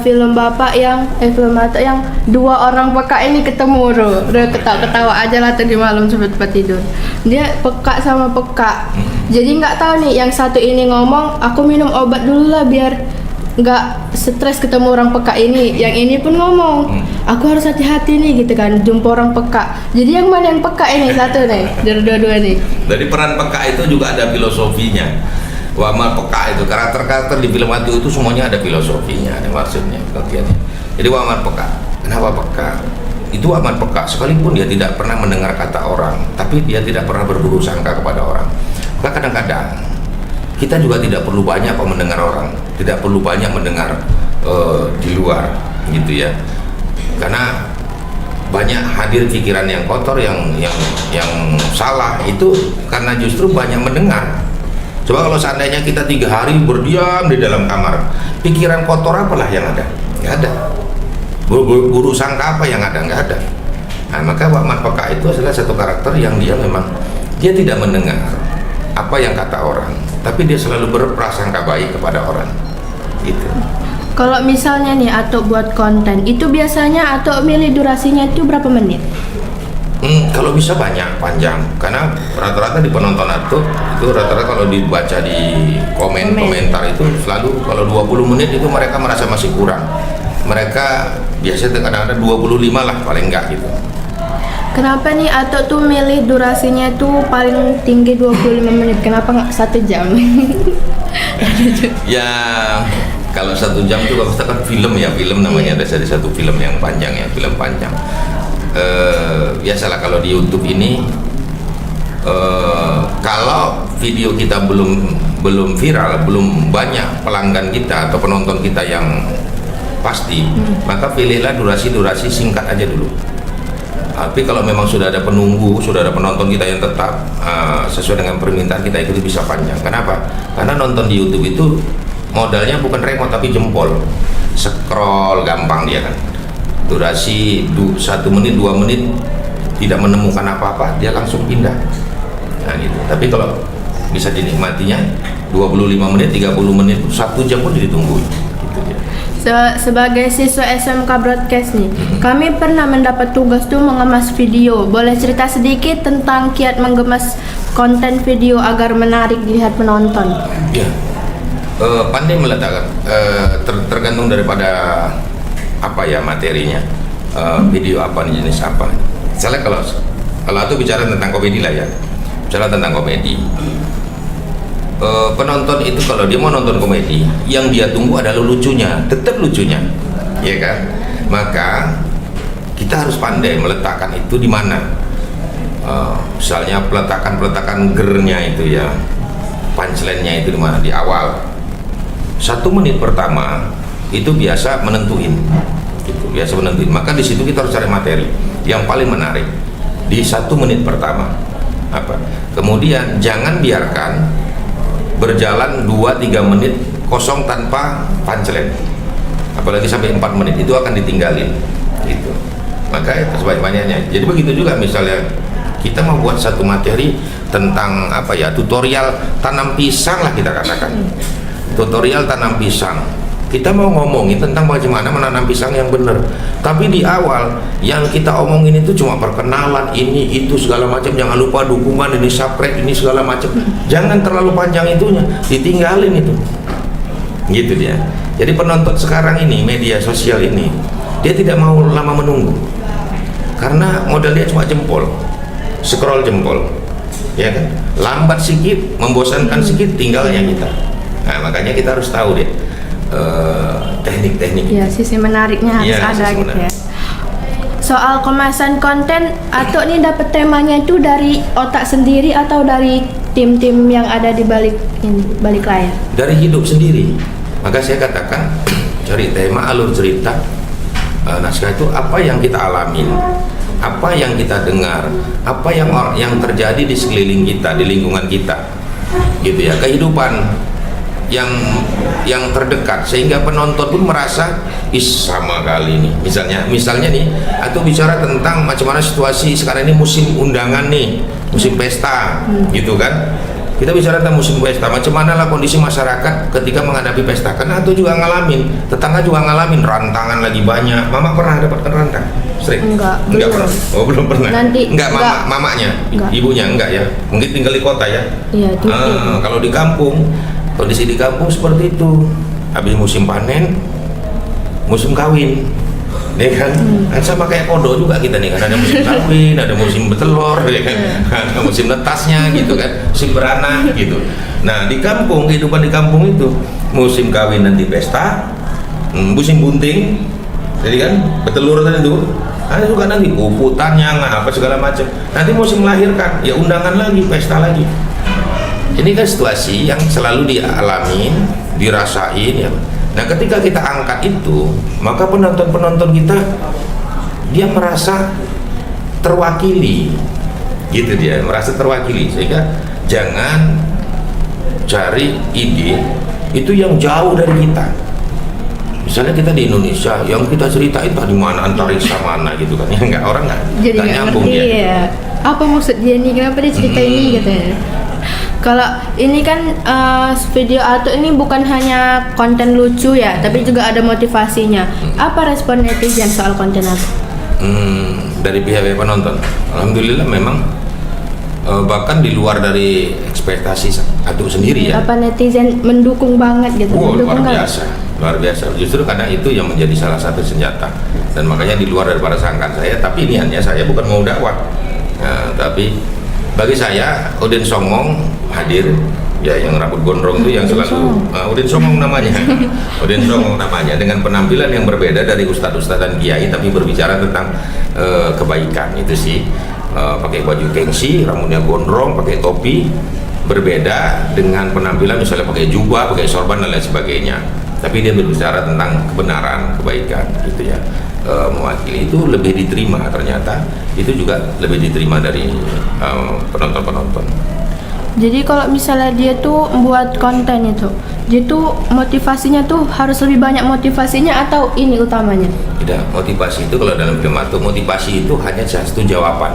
film bapak yang film Atok yang 2 orang peka ini ketemu tuh. Udah ketawa-ketawa aja lah tadi malam sempat tidur. Dia peka sama peka. Jadi nggak tahu nih yang satu ini ngomong aku minum obat dulu lah biar nggak stres ketemu orang peka ini. Yang ini pun ngomong aku harus hati-hati nih gitu kan jumpa orang peka. Jadi yang mana yang peka ini satu nih dari dua-dua nih. Dari peran peka itu juga ada filosofinya. Wakman Peka itu karakter-karakter di film Atu itu semuanya ada filosofinya, ada maksudnya, pengertiannya. Jadi Wakman Peka, kenapa peka? Itu Wakman Peka sekalipun dia tidak pernah mendengar kata orang, tapi dia tidak pernah berburuk sangka kepada orang. Maka kadang-kadang kita juga tidak perlu banyak mendengar orang, tidak perlu banyak mendengar di luar, gitu ya. Karena banyak hadir pikiran yang kotor, yang salah itu karena justru banyak mendengar. Coba kalau seandainya kita 3 hari berdiam di dalam kamar, pikiran kotor apalah yang ada? Nggak ada. Buruk sangka apa yang ada? Nggak ada. Nah, maka Wakman Peka itu adalah satu karakter yang dia memang dia tidak mendengar apa yang kata orang, tapi dia selalu berprasangka baik kepada orang. Gitu. Kalau misalnya nih atau buat konten itu biasanya atau milih durasinya itu berapa menit? Kalau bisa banyak, panjang, karena rata-rata di penonton itu rata-rata kalau dibaca di komentar itu selalu kalau 20 menit itu mereka merasa masih kurang. Mereka biasanya kadang-kadang 25 lah paling enggak gitu. Kenapa nih atau tuh milih durasinya tuh paling tinggi 25 menit? Kenapa nggak 1 jam? Ya kalau 1 jam itu kalau kan film ya, film namanya ada satu film yang panjang ya, film panjang. Biasalah kalau di YouTube ini kalau video kita belum viral, belum banyak pelanggan kita atau penonton kita yang pasti, maka pilihlah durasi singkat aja dulu. Tapi kalau memang sudah ada penunggu, sudah ada penonton kita yang tetap sesuai dengan permintaan kita, itu bisa panjang. Kenapa? Karena nonton di YouTube itu modalnya bukan remote tapi jempol, scroll gampang dia kan. Durasi 1 menit 2 menit tidak menemukan apa-apa, dia langsung pindah. Nah gitu. Tapi kalau bisa dinikmatinya 25 menit 30 menit 1 jam pun ditunggu gitu ya. Sebagai siswa SMK Broadcast nih, kami pernah mendapat tugas tuh mengemas video. Boleh cerita sedikit tentang kiat mengemas konten video agar menarik dilihat penonton? Ya, pandai meletakkan, tergantung daripada apa ya materinya, video apa jenis apa. Misalnya kalau itu bicara tentang komedi lah ya, bicara tentang komedi. Penonton itu kalau dia mau nonton komedi, yang dia tunggu adalah lucunya, tetap lucunya, ya kan? Maka kita harus pandai meletakkan itu di mana. Misalnya peletakan gernya itu ya, punchline-nya itu di mana, di awal. 1 menit pertama itu biasa menentuin, maka di situ kita harus cari materi yang paling menarik di 1 menit pertama. Kemudian jangan biarkan berjalan 2-3 menit kosong tanpa punchline, apalagi sampai 4 menit itu akan ditinggalin gitu. Maka sebanyak-banyaknya. Jadi begitu juga misalnya kita mau buat satu materi tentang tutorial tanam pisang lah, kita katakan tutorial tanam pisang. Kita mau ngomongin tentang bagaimana menanam pisang yang benar, tapi di awal yang kita omongin itu cuma perkenalan, ini itu segala macam. Jangan lupa dukungan, ini subscribe, ini segala macam. Jangan terlalu panjang itunya, ditinggalin itu. Gitu dia. Jadi penonton sekarang ini, media sosial ini, dia tidak mau lama menunggu, karena modal dia cuma jempol, scroll jempol, ya kan? Lambat sedikit, membosankan sedikit, tinggalnya kita. Nah, makanya kita harus tahu deh teknik-teknik. Ya, sisi menariknya harus ada gitu ya. Soal kemasan konten, atau ini dapat temanya itu dari otak sendiri atau dari tim-tim yang ada di balik layar? Dari hidup sendiri. Maka saya katakan cari tema, alur cerita, naskah itu apa yang kita alamin, apa yang kita dengar, apa yang terjadi di sekeliling kita, di lingkungan kita, gitu ya, kehidupan yang terdekat, sehingga penonton pun merasa sama kali ini. Misalnya nih, atau bicara tentang macam mana situasi sekarang ini, musim undangan nih, musim pesta, gitu kan. Kita bicara tentang musim pesta, macam mana lah kondisi masyarakat ketika menghadapi pesta. Karena itu juga ngalamin, tetangga juga ngalamin, rantangan lagi banyak. Mama pernah dapatkan rantang? Sering? Enggak pernah. Oh, belum pernah. Nanti enggak. Mamanya, enggak. Ibunya enggak ya. Mungkin tinggal di kota ya. Iya, Kalau di kampung, kondisi di kampung seperti itu. Habis musim panen, musim kawin, nih kan? Kan sama kayak kodok juga kita nih, kan ada musim kawin, ada musim bertelur, ya kan? Ada musim netasnya gitu kan, musim beranak gitu. Nah, di kampung, kehidupan di kampung itu musim kawin nanti pesta, musim bunting, jadi kan bertelur tadi itu. Ada juga nanti puputannya apa segala macam. Nanti musim melahirkan, ya undangan lagi, pesta lagi. Ini kan situasi yang selalu dialami, dirasain ya. Nah, ketika kita angkat itu, maka penonton kita dia merasa terwakili, gitu dia, merasa terwakili. Sehingga jangan cari ide itu yang jauh dari kita. Misalnya kita di Indonesia, yang kita ceritain di mana, antariksa mana gitu kan, ya nggak, orang nggak nyambung ngerti, dia. Ya. Apa maksud dia nih? Kenapa dia cerita ini gitu ya? Kalau ini kan video Alto ini bukan hanya konten lucu ya, tapi juga ada motivasinya. Apa respon netizen soal konten Alto? Dari pihak penonton, alhamdulillah memang bahkan di luar dari ekspektasi Alto sendiri ya. Apa netizen mendukung banget gitu? Luar biasa. Justru karena itu yang menjadi salah satu senjata, dan makanya di luar daripada sangkaan saya. Tapi ini hanya saya bukan mau dakwah, tapi bagi saya Udin Songong hadir ya, yang rambut gondrong itu yang selalu Udin Songong namanya. Udin Songong namanya, dengan penampilan yang berbeda dari ustadz-ustadz dan kiai, tapi berbicara tentang kebaikan itu sih. Pakai baju gengsi, rambutnya gondrong, pakai topi, berbeda dengan penampilan misalnya pakai jubah, pakai sorban dan lain sebagainya. Tapi dia berbicara tentang kebenaran, kebaikan gitu ya. Mewakili itu lebih diterima, ternyata itu juga lebih diterima dari penonton-penonton. Jadi kalau misalnya dia tuh buat konten itu, dia tuh motivasinya tuh harus lebih banyak motivasinya atau ini utamanya? Tidak, motivasi itu kalau dalam film itu, motivasi itu hanya satu jawaban,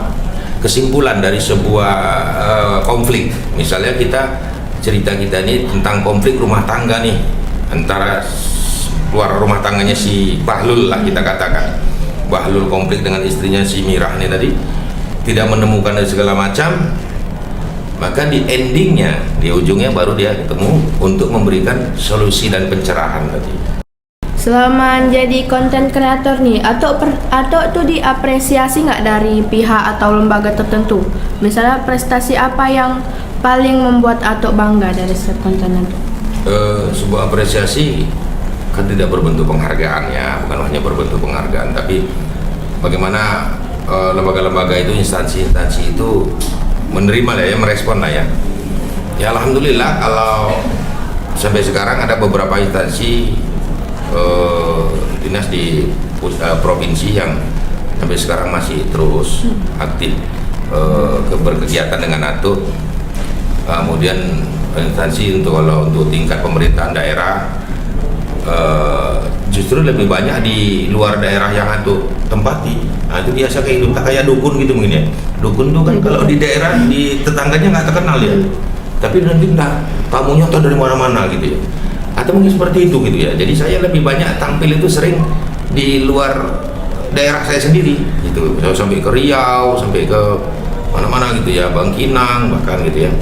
kesimpulan dari sebuah konflik. Misalnya cerita kita ini tentang konflik rumah tangga nih, antara keluar rumah tangganya si Bahlul lah, kita katakan Bahlul konflik dengan istrinya si Mirah nih tadi, tidak menemukan dari segala macam. Maka di endingnya, di ujungnya baru dia ketemu untuk memberikan solusi dan pencerahan tadi. Selama jadi konten kreator nih, atau tuh diapresiasi nggak dari pihak atau lembaga tertentu? Misalnya prestasi apa yang paling membuat Atok bangga dari set konten itu? Sebuah apresiasi kan tidak berbentuk penghargaan ya, bukan hanya berbentuk penghargaan, tapi bagaimana lembaga-lembaga itu, instansi-instansi itu menerima lah ya, merespon lah ya. Ya alhamdulillah, kalau sampai sekarang ada beberapa instansi dinas di provinsi yang sampai sekarang masih terus aktif berkegiatan dengan ATU. Kemudian instansi untuk tingkat pemerintahan daerah justru lebih banyak di luar daerah yang ATU tempati. Nah, itu biasa kayak dukun gitu mungkin ya. Dukun tuh kan kalau di daerah di tetangganya nggak terkenal ya, tapi nanti tamunya tahu dari mana-mana gitu ya. Atau mungkin seperti itu gitu ya. Jadi saya lebih banyak tampil itu sering di luar daerah saya sendiri gitu. Saya sampai ke Riau, sampai ke mana-mana gitu ya, Bangkinang bahkan gitu ya,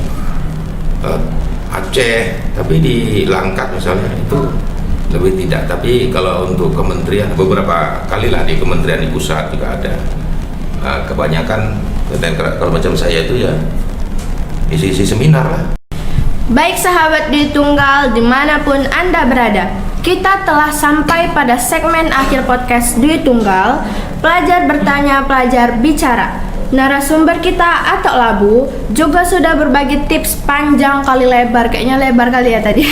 Aceh. Tapi di Langkat misalnya itu lebih tidak. Tapi kalau untuk kementerian beberapa kali lah di kementerian di pusat juga ada. Kebanyakan kalau macam saya itu ya isi-isi seminar lah. Baik sahabat Dwi Tunggal dimanapun Anda berada, kita telah sampai pada segmen akhir podcast Dwi Tunggal, pelajar bertanya, pelajar bicara. Narasumber kita Atok Labu juga sudah berbagi tips panjang kali lebar, kayaknya lebar kali ya tadi,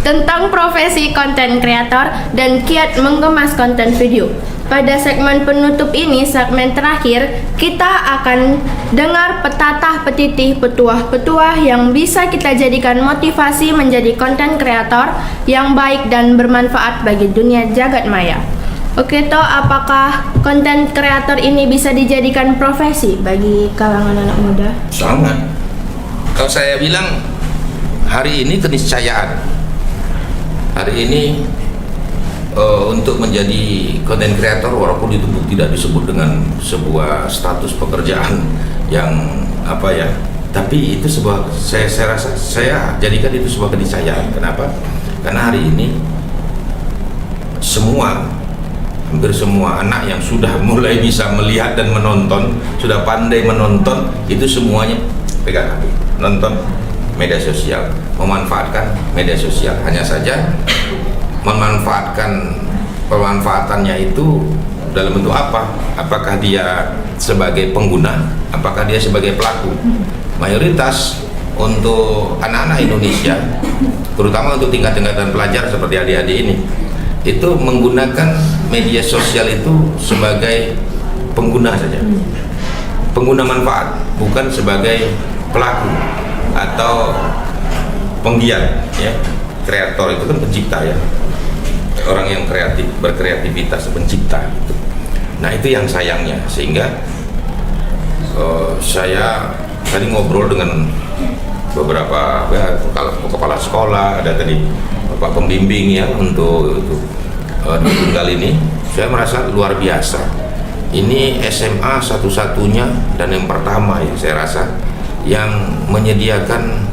tentang profesi konten kreator dan kiat mengemas konten video. Pada segmen penutup ini, segmen terakhir, kita akan dengar petatah petitih petuah-petuah yang bisa kita jadikan motivasi menjadi konten kreator yang baik dan bermanfaat bagi dunia jagat maya. Oke toh, apakah konten kreator ini bisa dijadikan profesi bagi kalangan anak muda? Sangat. Kalau saya bilang hari ini keniscayaan. Hari ini untuk menjadi konten kreator, walaupun itu tidak disebut dengan sebuah status pekerjaan yang apa ya, tapi itu sebuah saya rasa saya jadikan itu sebuah keniscayaan. Kenapa? Karena hari ini hampir semua anak yang sudah mulai bisa melihat dan menonton, sudah pandai menonton, itu semuanya pegang HP, nonton media sosial, memanfaatkan media sosial. Hanya saja pemanfaatannya itu dalam bentuk apa? Apakah dia sebagai pengguna, apakah dia sebagai pelaku? Mayoritas untuk anak-anak Indonesia, terutama untuk tingkat-tingkatan pelajar seperti adik-adik ini, itu menggunakan media sosial itu sebagai pengguna saja, pengguna manfaat, bukan sebagai pelaku atau penggiat ya. Kreator itu kan pencipta ya, orang yang kreatif, berkreativitas, pencipta gitu. Nah itu yang sayangnya, sehingga saya tadi ngobrol dengan beberapa ya, kepala sekolah, ada tadi Bapak pembimbing ya untuk Tunggal ini. Saya merasa luar biasa. Ini SMA satu-satunya dan yang pertama ya saya rasa yang menyediakan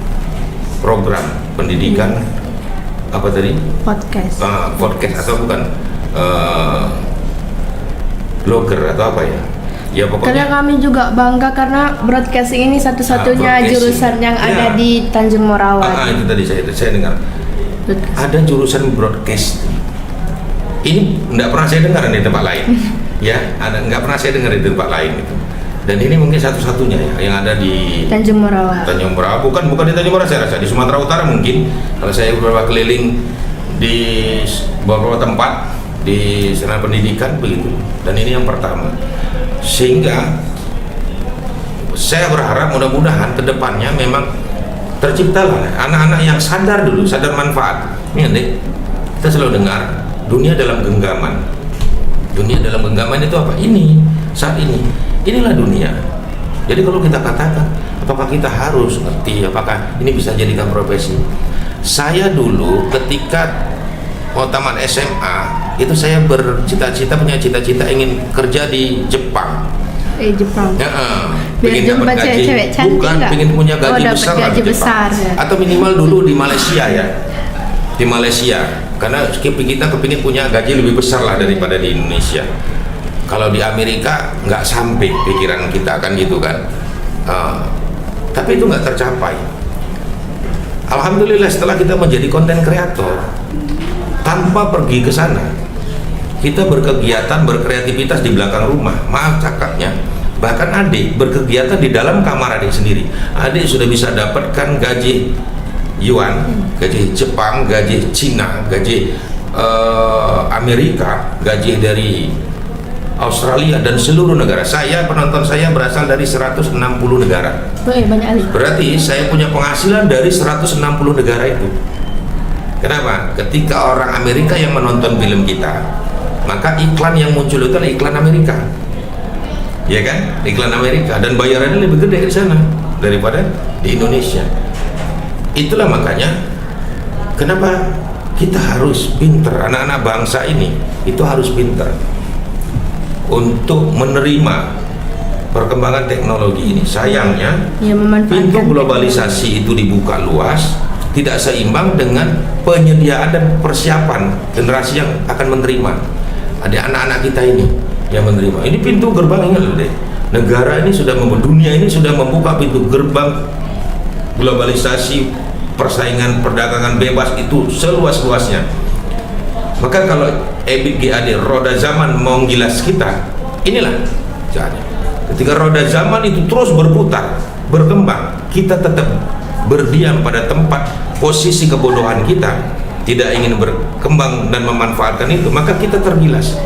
program pendidikan apa tadi? Podcast atau bukan blogger atau apa ya? Ya pokoknya. Karena kami juga bangga karena broadcasting ini satu-satunya jurusan yang ada di Tanjung Morawat. Itu tadi saya dengar. Ada jurusan broadcast. Ini nggak pernah saya dengar di tempat lain. Ya, nggak pernah saya dengar di tempat lain itu. Dan ini mungkin satu-satunya ya yang ada di Tanjung Morawat. Tanjung Morawat, bukan di Tanjung Morawat, saya rasa di Sumatera Utara mungkin. Kalau saya beberapa keliling di beberapa tempat di sarana pendidikan begitu. Dan ini yang pertama. Sehingga saya berharap mudah-mudahan ke depannya memang terciptalah anak-anak yang sadar dulu, sadar manfaat. Ini nih, kita selalu dengar dunia dalam genggaman. Dunia dalam genggaman itu apa? Ini, saat ini. Inilah dunia. Jadi kalau kita katakan, apakah kita harus ngerti, apakah ini bisa jadikan profesi? Saya dulu ketika mau tamat SMA, itu saya punya cita-cita ingin kerja di Jepang. Jepang. Ya, Biar jumpa cewek-cewek cantik bukan, nggak? pengen punya gaji besar gaji di Jepang. besar ya. Atau minimal dulu di Malaysia ya. Di Malaysia, karena kita kepingin punya gaji lebih besar lah daripada di Indonesia. Kalau di Amerika nggak sampai pikiran kita kan gitu kan. Tapi itu nggak tercapai. Alhamdulillah setelah kita menjadi konten kreator, tanpa pergi ke sana, kita berkegiatan, berkreativitas di belakang rumah. Maaf cakapnya, bahkan adik berkegiatan di dalam kamar adik sendiri. Adik sudah bisa dapatkan gaji Yuan, gaji Jepang, gaji Cina, gaji Amerika, gaji dari Australia, dan seluruh negara. Penonton saya berasal dari 160 negara. Oh iya, banyak kali. Berarti saya punya penghasilan dari 160 negara itu. Kenapa? Ketika orang Amerika yang menonton film kita, maka iklan yang muncul itu adalah iklan Amerika. Ya kan? Iklan Amerika, dan bayarannya lebih gede di sana daripada di Indonesia. Itulah makanya kenapa kita harus pinter, anak-anak bangsa ini itu harus pinter untuk menerima perkembangan teknologi ini. Sayangnya Ya, pintu globalisasi itu dibuka luas, tidak seimbang dengan penyediaan dan persiapan generasi yang akan menerima. Ada anak-anak kita ini yang menerima. Ini pintu gerbang, ingat loh deh. Negara ini sudah dunia ini sudah membuka pintu gerbang globalisasi, persaingan perdagangan bebas itu seluas-luasnya. Maka kalau EBIT GAD roda zaman mau gilas kita, inilah caranya. Ketika roda zaman itu terus berputar, berkembang, kita tetap berdiam pada tempat posisi kebodohan kita, tidak ingin berkembang dan memanfaatkan itu, maka kita tergilas.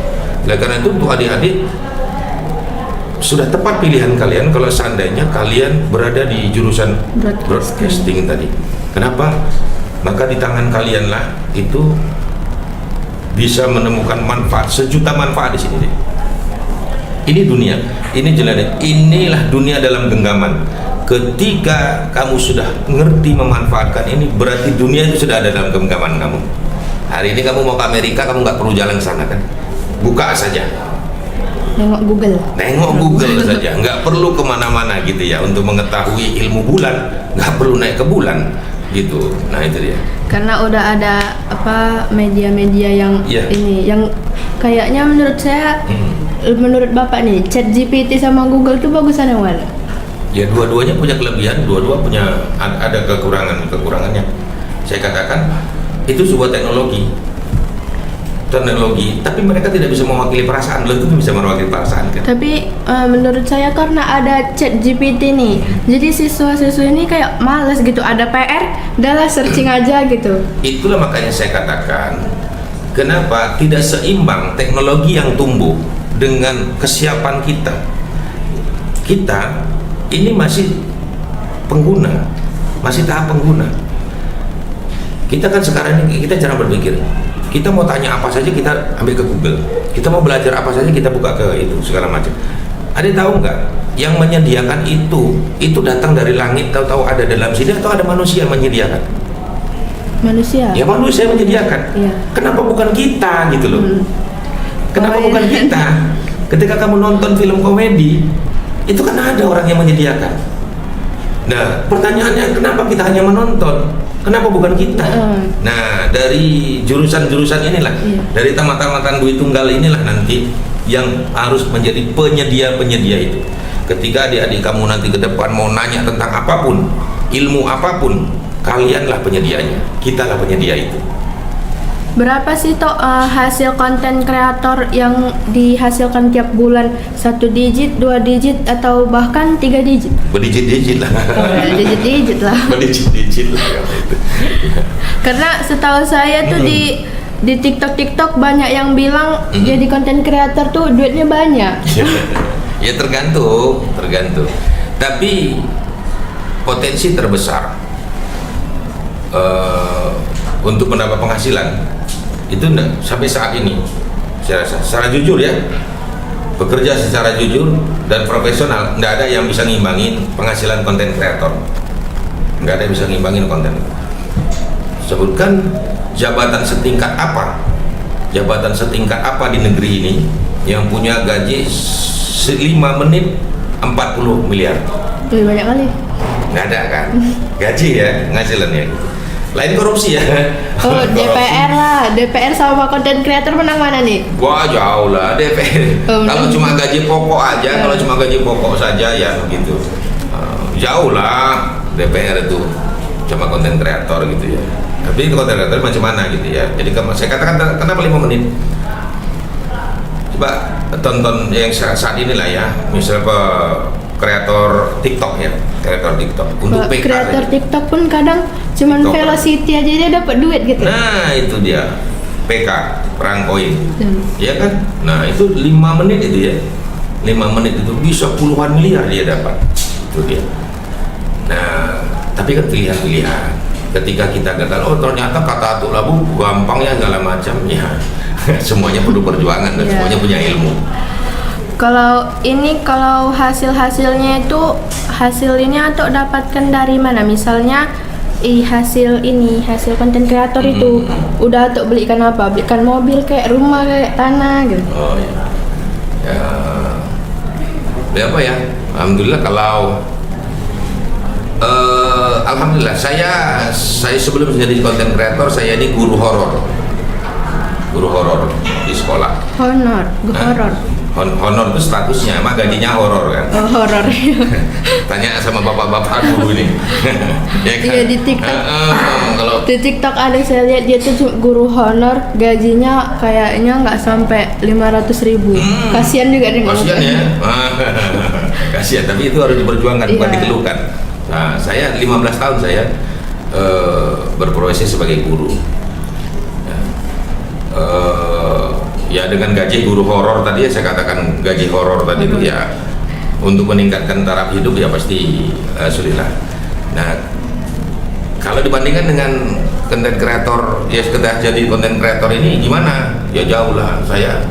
Oleh karena itu untuk adik-adik, sudah tepat pilihan kalian kalau seandainya kalian berada di jurusan broadcasting tadi. Kenapa? Maka di tangan kalianlah itu bisa menemukan manfaat, sejuta manfaat di sini deh. Ini dunia, ini jelas, inilah dunia dalam genggaman. Ketika kamu sudah ngerti memanfaatkan ini, berarti dunia itu sudah ada dalam genggaman kamu. Hari ini kamu mau ke Amerika, kamu nggak perlu jalan ke sana kan? Buka saja. Nengok Google Saja, nggak perlu kemana-mana gitu ya untuk mengetahui ilmu bulan, nggak perlu naik ke bulan gitu. Nah itu dia. Karena udah ada media-media yang ini, yang kayaknya menurut saya, menurut Bapak nih, ChatGPT sama Google tuh bagusan yang mana? Ya dua-duanya punya kelebihan, dua-dua punya ada kekurangannya. Saya katakan itu sebuah teknologi, tapi mereka tidak bisa mewakili perasaan. Belum tentu bisa mewakili perasaan kan. Tapi menurut saya karena ada ChatGPT nih, jadi siswa-siswa ini kayak males gitu, ada PR, udahlah searching aja gitu. Itulah makanya saya katakan kenapa tidak seimbang teknologi yang tumbuh dengan kesiapan kita. Kita ini masih pengguna, masih tahap pengguna. Kita kan sekarang ini kita jarang berpikir. Kita mau tanya apa saja kita ambil ke Google. Kita mau belajar apa saja kita buka ke itu segala macam. Ada tahu nggak yang menyediakan itu datang dari langit, tahu-tahu ada dalam sini atau ada manusia yang menyediakan? Manusia. Ya manusia yang menyediakan. Iya. Kenapa bukan kita gitu loh? Kenapa bukan kita? Ketika kamu nonton film komedi, itu kan ada orang yang menyediakan. Nah, pertanyaannya kenapa kita hanya menonton? Kenapa bukan kita? Nah, dari jurusan-jurusan inilah, dari tamat-tamatan Dwi Tunggal inilah nanti yang harus menjadi penyedia-penyedia itu. Ketika adik-adik kamu nanti ke depan mau nanya tentang apapun, ilmu apapun, kalianlah penyedianya, kitalah penyedia itu. Berapa sih hasil konten kreator yang dihasilkan tiap bulan? 1 digit, 2 digit, atau bahkan 3 digit? Berdijit-dijit lah. Digit-digit lah. Berdijit-dijit lah. Karena setahu saya tuh di TikTok banyak yang bilang jadi konten kreator tuh duitnya banyak. Ya tergantung. Tapi potensi terbesar untuk mendapat penghasilan itu sampai saat ini saya rasa secara jujur ya, bekerja secara jujur dan profesional, tidak ada yang bisa ngimbangin penghasilan konten kreator. Nggak ada yang bisa ngimbangin konten. Sebutkan jabatan setingkat apa di negeri ini yang punya gaji 5 menit 40 miliar. Lebih banyak kali. Nggak ada kan gaji ya, penghasilannya gitu. Lain korupsi ya. Oh, DPR sama konten kreator menang mana nih? Wah, jauh lah DPR. Kalau cuma gaji pokok aja, kalau cuma gaji pokok saja ya gitu. Jauh lah DPR itu sama konten kreator gitu ya. Tapi konten kreator macam mana gitu ya. Jadi saya katakan kenapa 5 menit? Coba tonton yang saat inilah ya, misalnya kreator TikTok ya, kreator TikTok untuk PK. Kreator TikTok pun kadang cuman velocity aja dia dapat duit gitu. Nah itu dia. PK, perang koin. Ya kan? Nah, itu 5 menit itu ya. 5 menit itu bisa puluhan miliar dia dapat. Itu dia. Nah, tapi kan pilihan-pilihan. Ketika kita gagal, oh ternyata kata Atuk Labu gampang ya segala macam ya. Semuanya perlu perjuangan dan semuanya punya ilmu. Kalau hasil-hasilnya itu hasil ini Atuk dapatkan dari mana? Misalnya hasil konten kreator itu udah Atuk belikan apa? Belikan mobil kayak rumah kayak tanah gitu. Oh iya. Ya. Ya apa ya? Alhamdulillah kalau alhamdulillah saya sebelum menjadi konten kreator saya ini guru horor di sekolah. Honor itu statusnya, emang gajinya horor kan? Oh, horor. Tanya sama bapak-bapak guru ini. Ya kan? Iya di TikTok. Kalau Di TikTok ada saya lihat dia tuh guru honor, gajinya kayaknya nggak sampai 500.000. Kasihan juga dengan kasihan ya. Kasihan, tapi itu harus diperjuangkan, bukan Iya. dikeluhkan. Nah, saya 15 tahun saya berprofesi sebagai guru. Ya dengan gaji guru horor tadi ya, saya katakan gaji horor tadi itu ya untuk meningkatkan taraf hidup ya pasti sulit lah. Nah, kalau dibandingkan dengan konten kreator ya sekedar jadi konten kreator ini gimana? Ya jauh lah. Saya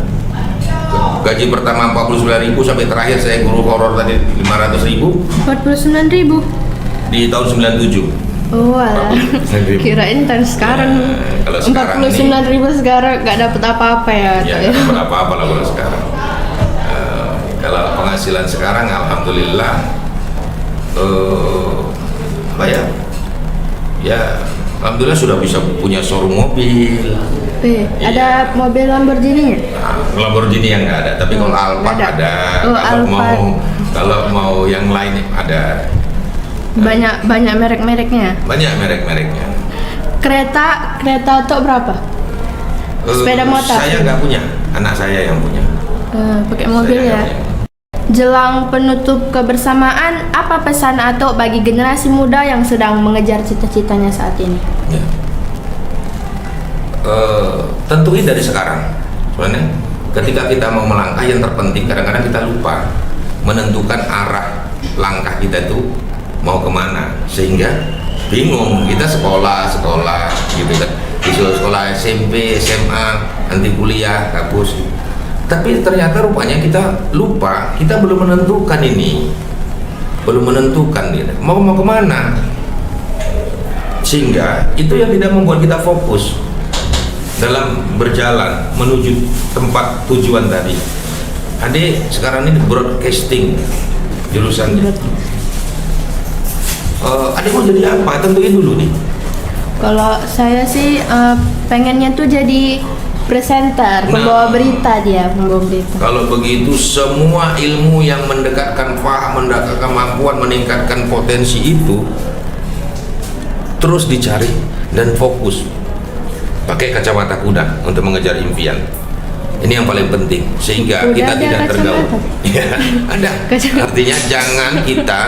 gaji pertama 49.000 sampai terakhir saya guru horor tadi 500.000 49.000. di tahun 97. Oh alah, kirain tahun sekarang. Kalau sekarang 49.000 sekarang nggak dapat apa-apa ya. Ya nggak dapat apa-apa lah kalau sekarang. Kalau penghasilan sekarang alhamdulillah apa ya? Ya alhamdulillah sudah bisa punya showroom mobil. Ada mobil Lamborghini ya? Nah, Lamborghini yang nggak ada, tapi kalau Alphard ada. Oh, Kalau mau yang lain ada. Banyak merek-mereknya. Banyak merek-mereknya. Kereta tuh berapa? Sepeda motor? Saya nggak punya, anak saya yang punya. Pakai mobil Saya ya. nggak punya. Jelang penutup kebersamaan, apa pesan Atok bagi generasi muda yang sedang mengejar cita-citanya saat ini? Ya. Tentuin dari sekarang. Sebenarnya ketika kita mau melangkah, yang terpenting kadang-kadang kita lupa menentukan arah langkah kita itu mau kemana, sehingga bingung. Kita sekolah gitu kan, disuruh sekolah SMP, SMA, nanti kuliah, kampus, tapi ternyata rupanya kita lupa, kita belum menentukan gitu. mau kemana, sehingga itu yang tidak membuat kita fokus dalam berjalan menuju tempat tujuan tadi. Adik sekarang ini broadcasting jurusannya. Adik mau jadi apa? Tentuin dulu nih. Kalau saya sih pengennya tuh jadi presenter, pembawa berita dia, pembawa berita. Kalau begitu semua ilmu yang mendekatkan paham, mendekatkan kemampuan, meningkatkan potensi itu terus dicari dan fokus. Pakai kacamata kuda untuk mengejar impian. Ini yang paling penting, sehingga Udah kita ada tidak tergaul. Ya, ada. Kacamata. Artinya jangan kita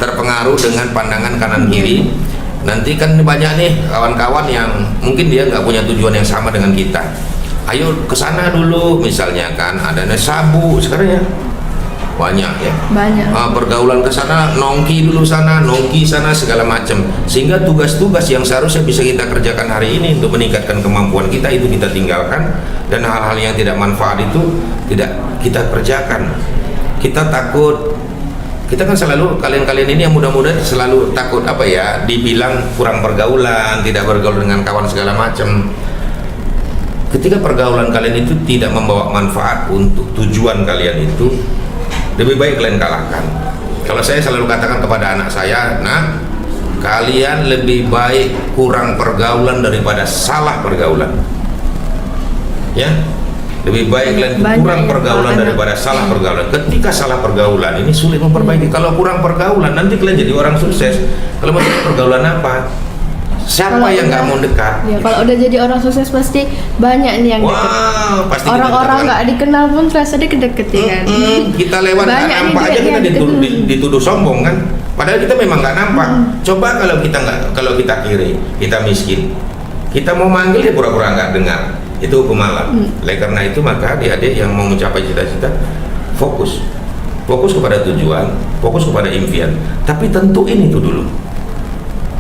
terpengaruh dengan pandangan kanan kiri. Nanti kan banyak nih kawan-kawan yang mungkin dia nggak punya tujuan yang sama dengan kita. Ayo ke sana dulu, misalnya kan ada sabu sekarang ya. Banyak ya. Banyak. Pergaulan ke sana, nongki dulu sana, nongki sana, segala macam. Sehingga tugas-tugas yang seharusnya bisa kita kerjakan hari ini untuk meningkatkan kemampuan kita itu kita tinggalkan, dan hal-hal yang tidak manfaat itu tidak kita kerjakan. Kita takut, kita kan selalu, kalian-kalian ini yang muda-muda selalu takut apa ya, dibilang kurang pergaulan, tidak bergaul dengan kawan segala macam. Ketika pergaulan kalian itu tidak membawa manfaat untuk tujuan kalian itu, lebih baik kalian kalahkan. Kalau saya selalu katakan kepada anak saya, nah, kalian lebih baik kurang pergaulan daripada salah pergaulan. Ya, lebih baik kalian kurang pergaulan daripada salah pergaulan. Ketika salah pergaulan ini sulit memperbaiki. Kalau kurang pergaulan, nanti kalian jadi orang sukses. Kalau masuk pergaulan apa? Siapa Kalau yang nggak mau dekat? Ya, kalau udah jadi orang sukses pasti banyak nih yang dekat. Pasti Orang-orang nggak dikenal pun terasa deket-deketin kan. Kita lewat nggak Banyak nih nampak aja dia kita dituduh sombong kan. Padahal kita memang nggak nampak. Coba kalau kita kiri, kita miskin, kita mau manggil dia pura-pura nggak dengar. Itu hukum alam. Oleh karena itu maka adik-adik yang mau mencapai cita-cita, fokus kepada tujuan, fokus kepada impian. Tapi tentuin itu dulu.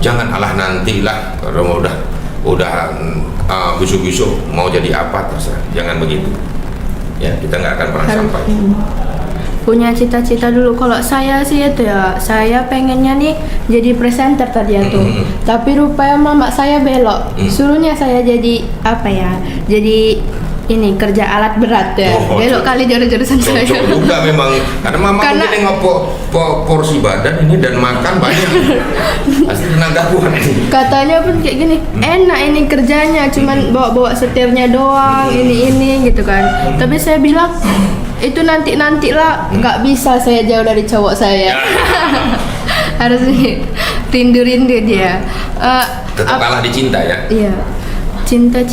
Jangan alah nantilah kalau udah besok-besok mau jadi apa terserah. Jangan begitu. Ya, kita nggak akan pernah sampai. Punya cita-cita dulu. Kalau saya sih itu ya, saya pengennya nih jadi presenter tadi ya tuh. Tapi rupanya mama saya belok. Suruhnya saya jadi apa ya? Jadi ini kerja alat berat ya. Belok kali jurusan saya. Cocok juga memang. Karena mama mungkin nengok porsi badan ini dan makan banyak. Pasti tenaga kuat. Katanya pun kayak gini, enak ini kerjanya, cuman bawa setirnya doang, ini gitu kan. Tapi saya bilang itu nantilah, nggak bisa saya jauh dari cowok saya. Harus rindu dia. Tetap kalah dicinta ya. Iya, cinta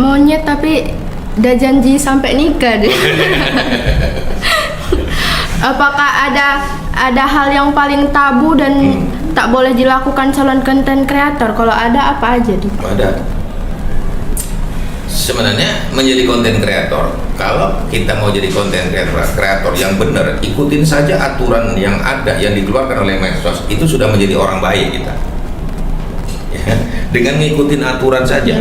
monyet tapi udah janji sampai nikah deh. Apakah ada hal yang paling tabu dan tak boleh dilakukan calon konten kreator? Kalau ada apa aja tuh? Ada. Sebenarnya menjadi konten kreator, kalau kita mau jadi konten kreator yang benar, ikutin saja aturan yang ada yang dikeluarkan oleh medsos, itu sudah menjadi orang baik kita. Ya, dengan ngikutin aturan saja,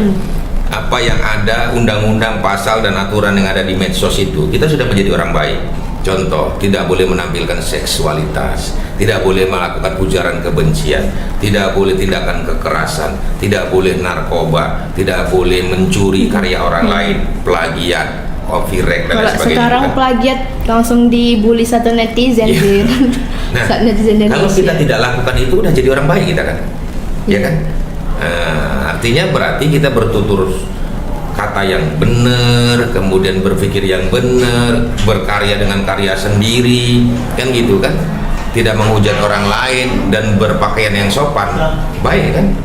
apa yang ada, undang-undang, pasal dan aturan yang ada di medsos itu, kita sudah menjadi orang baik. Contoh, tidak boleh menampilkan seksualitas, tidak boleh melakukan ujaran kebencian, tidak boleh tindakan kekerasan, tidak boleh narkoba, tidak boleh mencuri karya orang lain, plagiat, copyright dan lain sebagainya. Sekarang plagiat langsung dibully satu netizen. Nah, netizen kalau kita tidak lakukan itu udah jadi orang baik kita kan, ya kan? Artinya berarti kita bertutur kata yang benar, kemudian berpikir yang benar, berkarya dengan karya sendiri, kan gitu kan? Tidak menghujat orang lain dan berpakaian yang sopan, baik kan?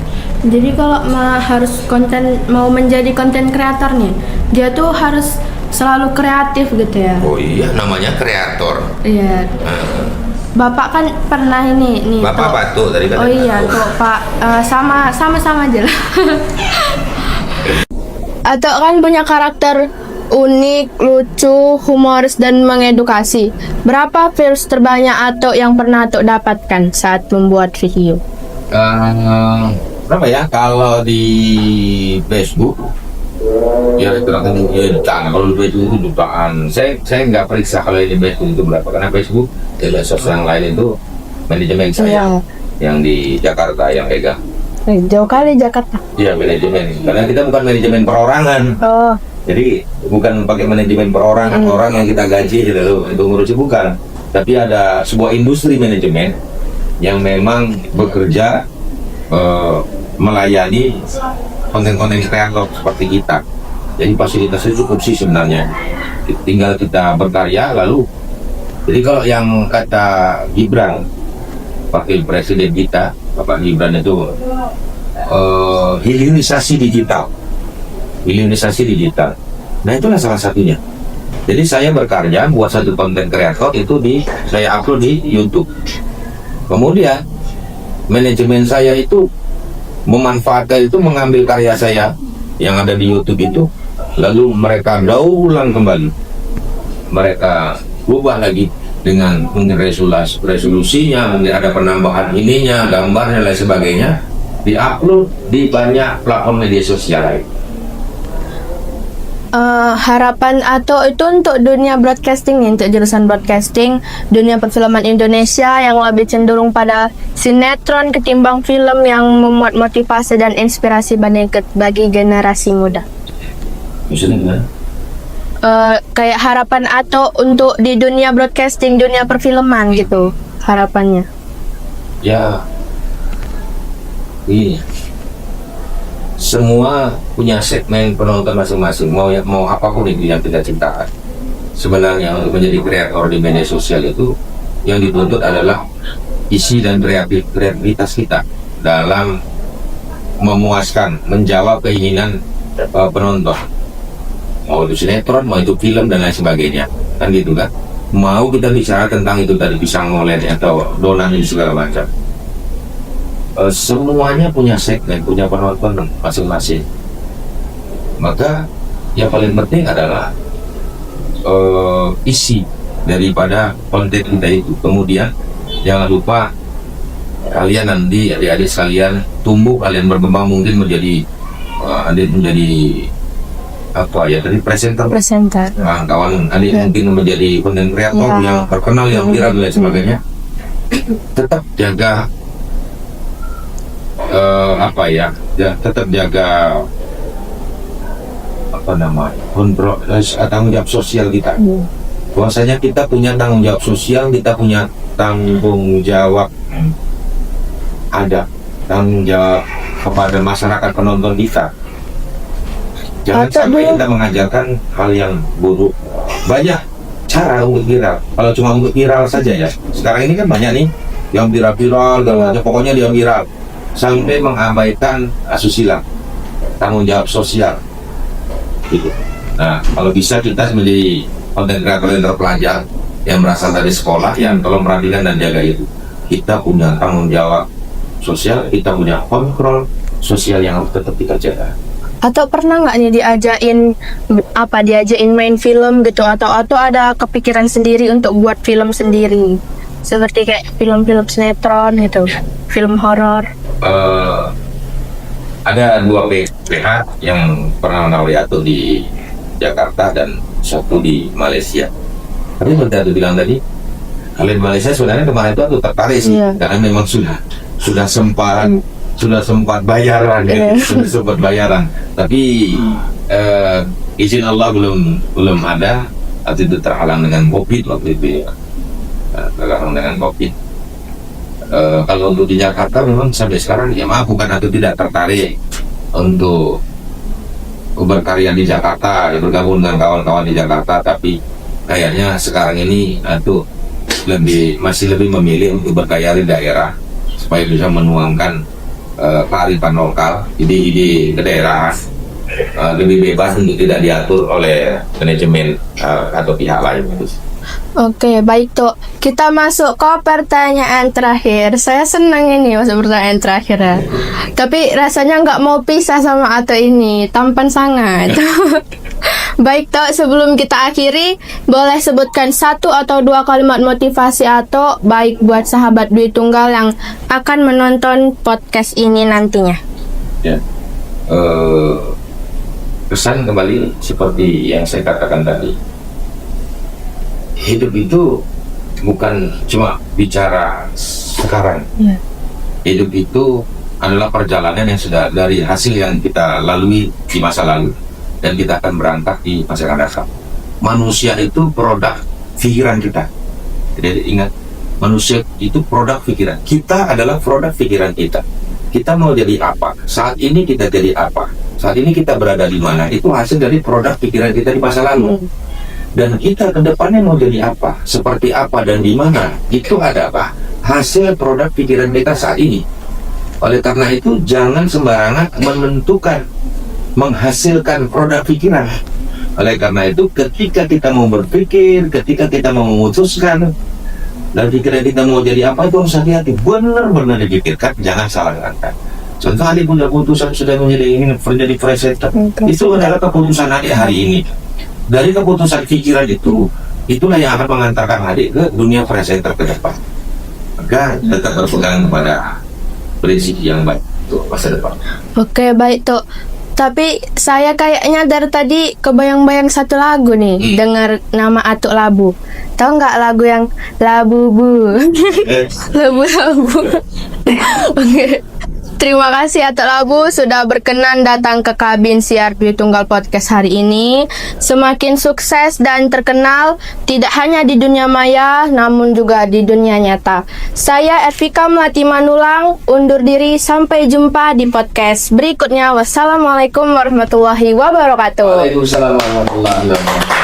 Jadi kalau mau menjadi konten kreator nih, dia tuh harus selalu kreatif gitu ya? Oh iya, namanya kreator. Iya. Bapak kan pernah ini nih. Bapak batuk tadi kan? Oh iya, tuh Pak, sama aja lah. Atau kan punya karakter unik, lucu, humoris dan mengedukasi. Berapa views terbanyak Ato yang pernah Ato dapatkan saat membuat video? Berapa ya? Kalau di Facebook ya gerakan jutaan. Kalau di Facebook itu jutaan. Saya nggak periksa kalau di Facebook itu berapa, karena Facebook dan sosial yang lain itu manajemen saya yang di Jakarta yang pegang. Jauh kali Jakarta. Iya, manajemen. Karena kita bukan manajemen perorangan. Oh. Jadi bukan pakai manajemen perorangan, orang yang kita gaji gitu itu ngurusi, bukan. Tapi ada sebuah industri manajemen yang memang bekerja melayani konten-konten kreator seperti kita. Jadi fasilitasnya cukup sih sebenarnya. Tinggal kita berkarya lalu. Jadi kalau yang kata Gibran, wakil presiden kita, Bapak Gibran itu hilirisasi digital. Nah itulah salah satunya. Jadi saya berkarya buat satu konten kreator itu saya upload di YouTube. Kemudian manajemen saya itu memanfaatkan itu, mengambil karya saya yang ada di YouTube itu, lalu mereka daur ulang kembali. Mereka ubah lagi dengan resolusinya, ada penambahan ininya, gambarnya, lain sebagainya, diupload di banyak platform media sosial lain. Harapan Ato itu untuk dunia broadcasting nih, untuk jurusan broadcasting, dunia perfilman Indonesia yang lebih cenderung pada sinetron ketimbang film yang memuat motivasi dan inspirasi bagi generasi muda. Maksudnya gimana? Kayak harapan Ato untuk di dunia broadcasting, dunia perfilman gitu, harapannya. Ya, ini semua punya segmen penonton masing-masing, mau apapun itu yang kita ciptakan. Sebenarnya untuk menjadi kreator di media sosial itu yang dituntut adalah isi dan kreativitas kita dalam memuaskan, menjawab keinginan penonton. Mau itu sinetron, mau itu film dan lain sebagainya, kan gitu kan? Mau kita bicara tentang itu tadi, pisang ngolet atau donat ini segala macam. Semuanya punya segmen, punya penonton masing-masing. maka yang paling penting adalah isi daripada konten kita itu. Kemudian jangan lupa kalian nanti adik-adik sekalian tumbuh, kalian berkembang mungkin menjadi apa ya, dari presenter. Nah, kawan adik mungkin menjadi konten kreator yang terkenal, yang viral dan lain sebagainya. Tetap jaga tetap jaga kontrol, tanggung jawab sosial kita. Bahwasanya kita punya tanggung jawab sosial, kita punya tanggung jawab tanggung jawab kepada masyarakat penonton kita. Jangan sampai kita mengajarkan hal yang buruk. Banyak cara untuk viral. Kalau cuma untuk viral saja ya. Sekarang ini kan banyak nih yang viral, pokoknya dia viral. Sampai mengabaikan asusila, tanggung jawab sosial. Gitu. Nah, kalau bisa kita menjadi konten kreator yang terpelajar, yang berasal dari sekolah, yang tolong perhatikan dan jaga itu. Kita punya tanggung jawab sosial, kita punya kontrol sosial yang harus tetap kita jaga. Atau pernah nggak nih diajain main film gitu, atau ada kepikiran sendiri untuk buat film sendiri, seperti kayak film-film sinetron gitu, film horor? Ada 2 PH yang pernah menawari Atu di Jakarta dan 1 di Malaysia. Tapi seperti Atu bilang tadi, kalau di Malaysia sebenarnya kemarin itu Atu tertarik sih, karena memang sudah sempat bayaran, sudah sempat bayaran. Tapi izin Allah belum ada. Waktu itu terhalang dengan COVID waktu itu ya. Terhalang dengan COVID. Kalau untuk di Jakarta memang sampai sekarang ya maaf, bukan Atu tidak tertarik untuk berkarya di Jakarta, ya bergabung dengan kawan-kawan di Jakarta, tapi kayaknya sekarang ini Atu masih lebih memilih untuk berkarya di daerah supaya bisa menuangkan kearifan lokal, ide-ide kedaerahan, lebih bebas untuk tidak diatur oleh manajemen atau pihak lain. Oke, baik Tuk. Kita masuk ke pertanyaan terakhir. Saya senang ini masuk pertanyaan terakhir ya. Tapi rasanya nggak mau pisah sama Ato ini, tampan sangat. Baik Tok, sebelum kita akhiri, boleh sebutkan 1 atau 2 kalimat motivasi Ato baik buat sahabat Dwi Tunggal yang akan menonton podcast ini nantinya. Ya, kesan kembali seperti yang saya katakan tadi. Hidup itu bukan cuma bicara sekarang. Hidup itu adalah perjalanan yang sudah dari hasil yang kita lalui di masa lalu, dan kita akan berangkat di masa akan datang. Manusia itu produk pikiran kita. Jadi ingat, manusia itu produk pikiran. Kita adalah produk pikiran kita. Kita mau jadi apa? Saat ini kita jadi apa? Saat ini kita berada di mana? Itu hasil dari produk pikiran kita di masa lalu. Dan kita ke depannya mau jadi apa? Seperti apa dan di mana? Itu ada apa? Hasil produk pikiran kita saat ini. Oleh karena itu, jangan sembarangan menentukan, menghasilkan produk pikiran. Oleh karena itu, ketika kita mau berpikir, ketika kita mau memutuskan, dan pikiran kita mau jadi apa, itu harus hati-hati. Benar-benar dipikirkan, jangan salah langkah. Contoh adik punya keputusan sudah ingin menjadi presenter. Itu adalah keputusan adik hari ini. Dari keputusan pikiran itu, itulah yang akan mengantarkan adik ke dunia presenter ke depan. Maka tetap berpegang kepada prinsip yang baik untuk masa depan. Oke, baik Tok. Tapi saya kayaknya dari tadi kebayang-bayang satu lagu nih, dengar nama Atuk Labu. Tahu nggak lagu yang Labu-bu? Labu-labu. Oke. Terima kasih Atuk Labu sudah berkenan datang ke kabin siar Dwi Tunggal Podcast hari ini. Semakin sukses dan terkenal tidak hanya di dunia maya namun juga di dunia nyata. Saya Ervika Melati Manulang undur diri, sampai jumpa di podcast berikutnya. Wassalamualaikum warahmatullahi wabarakatuh. Waalaikumsalam warahmatullahi wabarakatuh.